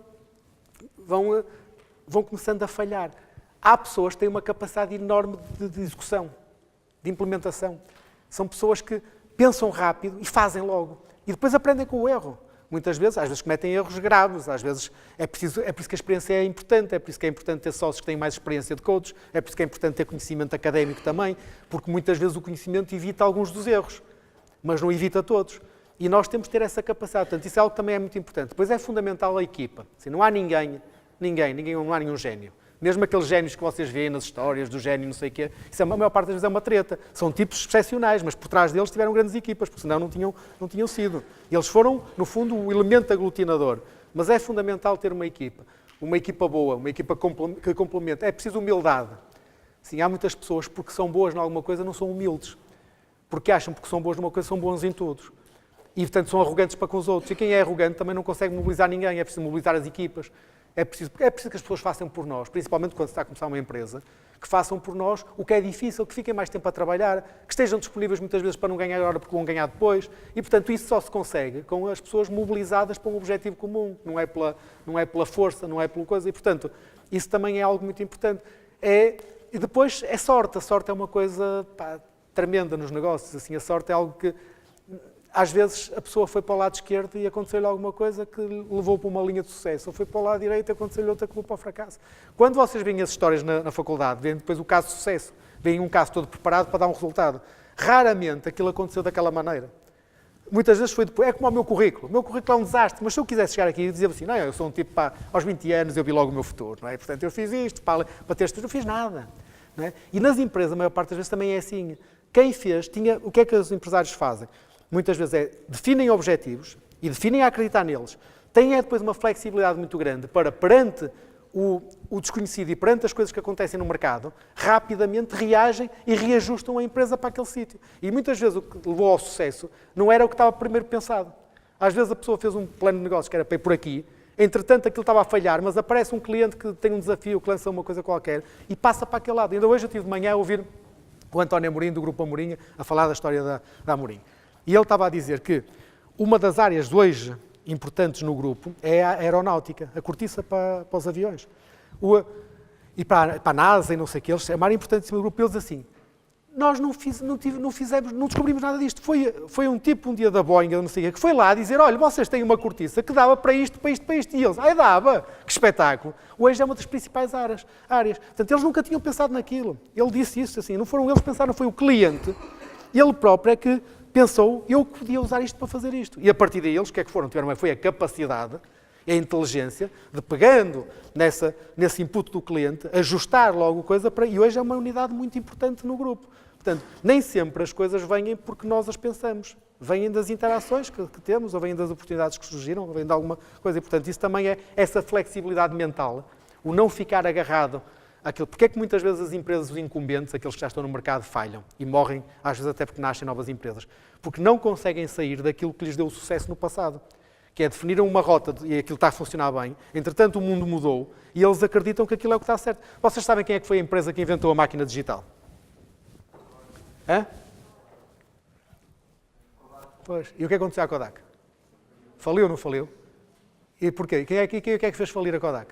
começando a falhar. Há pessoas que têm uma capacidade enorme de execução, de implementação. São pessoas que pensam rápido e fazem logo. E depois aprendem com o erro. muitas vezes, às vezes cometem erros graves, às vezes é por isso que a experiência é importante, é por isso que é importante ter sócios que têm mais experiência do que outros, é por isso que é importante ter conhecimento académico também, porque muitas vezes o conhecimento evita alguns dos erros, mas não evita todos. E nós temos que ter essa capacidade, portanto, isso é algo que também é muito importante. Depois é fundamental a equipa. Assim, não há não há nenhum gênio. Mesmo aqueles génios que vocês veem nas histórias do gênio, não sei o quê, isso a maior parte das vezes é uma treta. São tipos excepcionais, mas por trás deles tiveram grandes equipas, porque senão não tinham sido. Eles foram, no fundo, o elemento aglutinador. Mas é fundamental ter uma equipa boa, uma equipa que complementa. É preciso humildade. Sim, há muitas pessoas, porque são boas em alguma coisa, não são humildes. Porque acham que são boas numa coisa, são bons em todos. E, portanto, são arrogantes para com os outros. E quem é arrogante também não consegue mobilizar ninguém. É preciso mobilizar as equipas. É preciso que as pessoas façam por nós, principalmente quando se está a começar uma empresa, que façam por nós o que é difícil, que fiquem mais tempo a trabalhar, que estejam disponíveis muitas vezes para não ganhar agora porque vão ganhar depois. E, portanto, isso só se consegue com as pessoas mobilizadas para um objetivo comum. Não é pela força, não é pela coisa. E, portanto, isso também é algo muito importante. E depois é sorte. A sorte é uma coisa tremenda nos negócios. Assim, a sorte é algo que... Às vezes a pessoa foi para o lado esquerdo e aconteceu-lhe alguma coisa que levou para uma linha de sucesso. Ou foi para o lado direito e aconteceu-lhe outra que levou para o fracasso. Quando vocês veem as histórias na faculdade, veem depois o caso de sucesso, veem um caso todo preparado para dar um resultado. Raramente aquilo aconteceu daquela maneira. Muitas vezes foi depois. É como o meu currículo. O meu currículo é um desastre, mas se eu quisesse chegar aqui e dizer assim, não, eu sou um tipo, aos 20 anos eu vi logo o meu futuro. Não é? Portanto, eu fiz isto, para ter isto, não fiz nada. Não é? E nas empresas, a maior parte das vezes também é assim. Quem fez, o que é que os empresários fazem? Muitas vezes definem objetivos e definem a acreditar neles. Têm depois uma flexibilidade muito grande para, perante o desconhecido e perante as coisas que acontecem no mercado, rapidamente reagem e reajustam a empresa para aquele sítio. E muitas vezes o que levou ao sucesso não era o que estava primeiro pensado. Às vezes a pessoa fez um plano de negócios que era para ir por aqui, entretanto aquilo estava a falhar, mas aparece um cliente que tem um desafio, que lança uma coisa qualquer e passa para aquele lado. Ainda hoje eu tive de manhã a ouvir o António Amorim, do Grupo Amorim, a falar da história da Amorim. E ele estava a dizer que uma das áreas hoje importantes no grupo é a aeronáutica, a cortiça para os aviões. E para a NASA e não sei o que, é uma área importantíssima do grupo. Eles assim, nós não descobrimos nada disto. Foi um tipo, um dia da Boeing, não sei o que, que foi lá dizer, olha, vocês têm uma cortiça que dava para isto, para isto, para isto. E eles, dava, que espetáculo. Hoje é uma das principais áreas. Portanto, eles nunca tinham pensado naquilo. Ele disse isso assim, não foram eles que pensaram, foi o cliente. Ele próprio é que pensou, eu podia usar isto para fazer isto. E a partir daí eles, o que é que foram? Foi a capacidade, a inteligência, de pegando nesse input do cliente, ajustar logo a coisa para... E hoje é uma unidade muito importante no grupo. Portanto, nem sempre as coisas vêm porque nós as pensamos. Vêm das interações que temos, ou vêm das oportunidades que surgiram, ou vêm de alguma coisa. E, portanto, isso também é essa flexibilidade mental, o não ficar agarrado àquilo. Porque é que muitas vezes as empresas, os incumbentes, aqueles que já estão no mercado, falham e morrem, às vezes até porque nascem novas empresas? Porque não conseguem sair daquilo que lhes deu sucesso no passado, que é definir uma rota e aquilo está a funcionar bem. Entretanto, o mundo mudou e eles acreditam que aquilo é o que está certo. Vocês sabem quem é que foi a empresa que inventou a máquina digital? Hã? Pois. E o que aconteceu à Kodak? Faliu ou não faliu? E porquê? Quem é que fez falir a Kodak?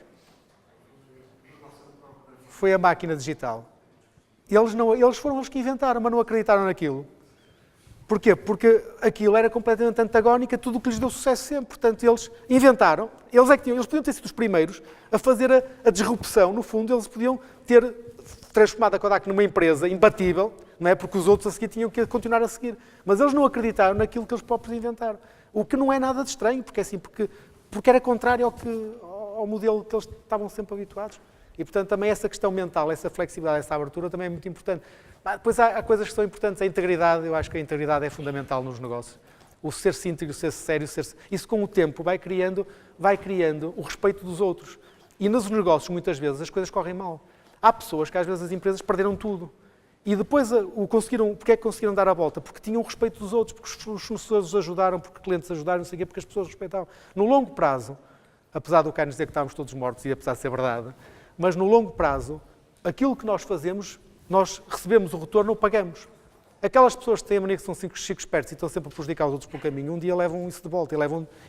Foi a máquina digital. Eles foram os que inventaram, mas não acreditaram naquilo. Porquê? Porque aquilo era completamente antagónico a tudo o que lhes deu sucesso sempre. Portanto, eles inventaram, eles podiam ter sido os primeiros a fazer a disrupção. No fundo, eles podiam ter transformado a Kodak numa empresa imbatível, não é? Porque os outros a seguir tinham que continuar a seguir. Mas eles não acreditaram naquilo que eles próprios inventaram. O que não é nada de estranho, porque era contrário ao modelo que eles estavam sempre habituados. E, portanto, também essa questão mental, essa flexibilidade, essa abertura também é muito importante. Depois há coisas que são importantes. A integridade, eu acho que a integridade é fundamental nos negócios. O ser íntegro, o ser sério, isso com o tempo vai criando o respeito dos outros. E nos negócios, muitas vezes, as coisas correm mal. Há pessoas que, às vezes, as empresas perderam tudo. E depois, porque é que conseguiram dar a volta? Porque tinham o respeito dos outros, porque os fornecedores os ajudaram, porque os clientes ajudaram, não sei o quê, porque as pessoas respeitavam. No longo prazo, apesar do Caio nos dizer que estávamos todos mortos, e apesar de ser verdade, mas no longo prazo, aquilo que nós fazemos, nós recebemos o retorno ou pagamos. Aquelas pessoas que têm a mania que são cinco espertos e estão sempre a prejudicar os outros pelo caminho, um dia levam isso de volta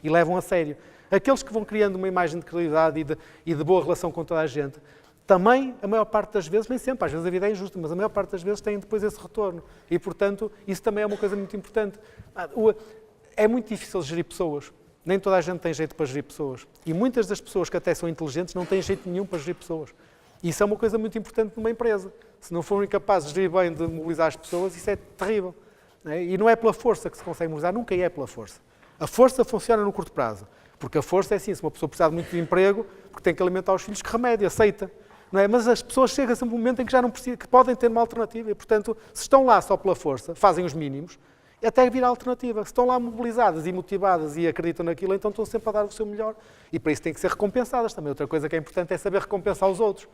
e levam a sério. Aqueles que vão criando uma imagem de credibilidade e de boa relação com toda a gente, também, a maior parte das vezes, nem sempre, às vezes a vida é injusta, mas a maior parte das vezes têm depois esse retorno. E, portanto, isso também é uma coisa muito importante. É muito difícil gerir pessoas. Nem toda a gente tem jeito para gerir pessoas. E muitas das pessoas que até são inteligentes não têm jeito nenhum para gerir pessoas. E isso é uma coisa muito importante numa empresa. Se não forem capazes de gerir bem, de mobilizar as pessoas, isso é terrível. E não é pela força que se consegue mobilizar, nunca é pela força. A força funciona no curto prazo. Porque a força é assim, se uma pessoa precisar de muito de emprego, porque tem que alimentar os filhos, que remédio, aceita. Não é? Mas as pessoas chegam a um momento em que já não precisam, que podem ter uma alternativa. E, portanto, se estão lá só pela força, fazem os mínimos, até vir a alternativa. Se estão lá mobilizadas e motivadas e acreditam naquilo, então estão sempre a dar o seu melhor. E para isso têm que ser recompensadas também. Outra coisa que é importante é saber recompensar os outros.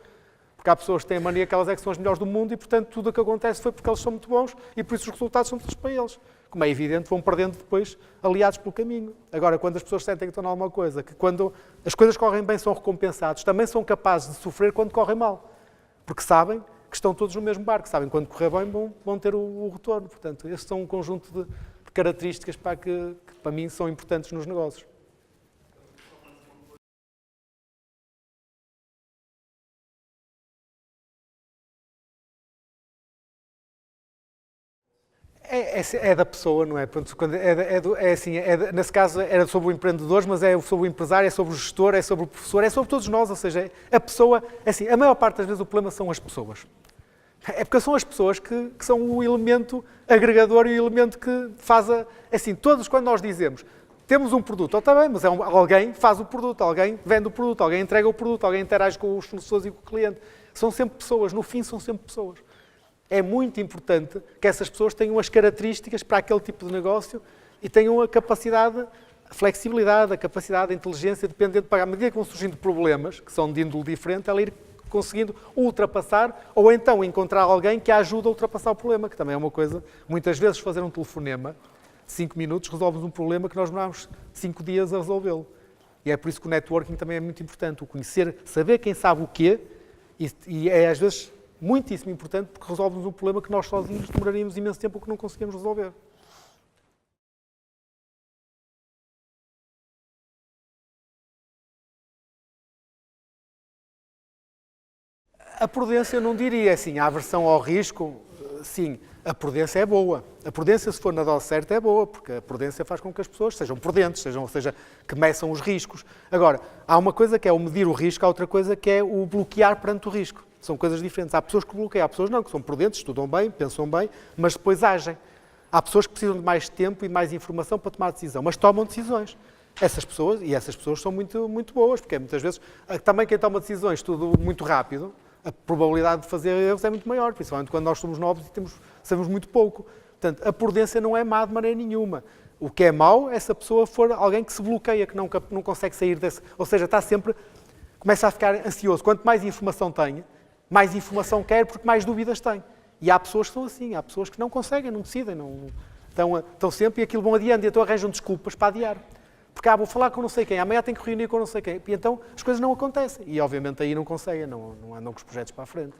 Porque há pessoas que têm a mania que elas é que são as melhores do mundo e, portanto, tudo o que acontece foi porque eles são muito bons e por isso os resultados são todos para eles. Como é evidente, vão perdendo depois aliados pelo caminho. Agora, quando as pessoas sentem que estão em alguma coisa, que quando as coisas correm bem são recompensados, também são capazes de sofrer quando correm mal. Porque sabem que estão todos no mesmo barco, sabem que quando correr bem vão ter o retorno. Portanto, estes são um conjunto de características que para mim são importantes nos negócios. É da pessoa, não é? Pronto, nesse caso era sobre o empreendedor, mas é sobre o empresário, é sobre o gestor, é sobre o professor, é sobre todos nós, ou seja, a pessoa, assim, a maior parte das vezes o problema são as pessoas. É porque são as pessoas que são o elemento agregador e o elemento que faz assim, todos quando nós dizemos, temos um produto, está bem, mas alguém faz o produto, alguém vende o produto, alguém entrega o produto, alguém interage com os fornecedores e com o cliente. São sempre pessoas, no fim são sempre pessoas. É muito importante que essas pessoas tenham as características para aquele tipo de negócio e tenham a capacidade, a flexibilidade, a capacidade, a inteligência, dependendo de pagar. À medida que vão surgindo problemas, que são de índole diferente, ela ir conseguindo ultrapassar ou então encontrar alguém que a ajude a ultrapassar o problema, que também é uma coisa, muitas vezes fazer um telefonema, 5 minutos, resolve um problema que nós demoramos 5 dias a resolvê-lo. E é por isso que o networking também é muito importante, o conhecer, saber quem sabe o quê, e é às vezes muitíssimo importante porque resolve-nos um problema que nós sozinhos demoraríamos imenso tempo ou que não conseguimos resolver. A prudência eu não diria assim, a aversão ao risco, sim, a prudência é boa. A prudência, se for na dose certa, é boa, porque a prudência faz com que as pessoas sejam prudentes, ou seja, que meçam os riscos. Agora, há uma coisa que é o medir o risco, há outra coisa que é o bloquear perante o risco. São coisas diferentes. Há pessoas que bloqueiam, há pessoas não, que são prudentes, estudam bem, pensam bem, mas depois agem. Há pessoas que precisam de mais tempo e mais informação para tomar decisão, mas tomam decisões. Essas pessoas são muito, muito boas, porque muitas vezes, também quem toma decisões tudo muito rápido, a probabilidade de fazer erros é muito maior, principalmente quando nós somos novos e sabemos muito pouco. Portanto, a prudência não é má de maneira nenhuma. O que é mau é se a pessoa for alguém que se bloqueia, que não consegue sair desse... Ou seja, está sempre... Começa a ficar ansioso. Quanto mais informação tem, mais informação quer porque mais dúvidas tem. E há pessoas que são assim, há pessoas que não conseguem, não decidem, estão sempre e aquilo vão adiando e então arranjam desculpas para adiar. Porque vou falar com não sei quem, amanhã tenho que reunir com não sei quem. E então as coisas não acontecem. E obviamente aí não conseguem, não andam com os projetos para a frente.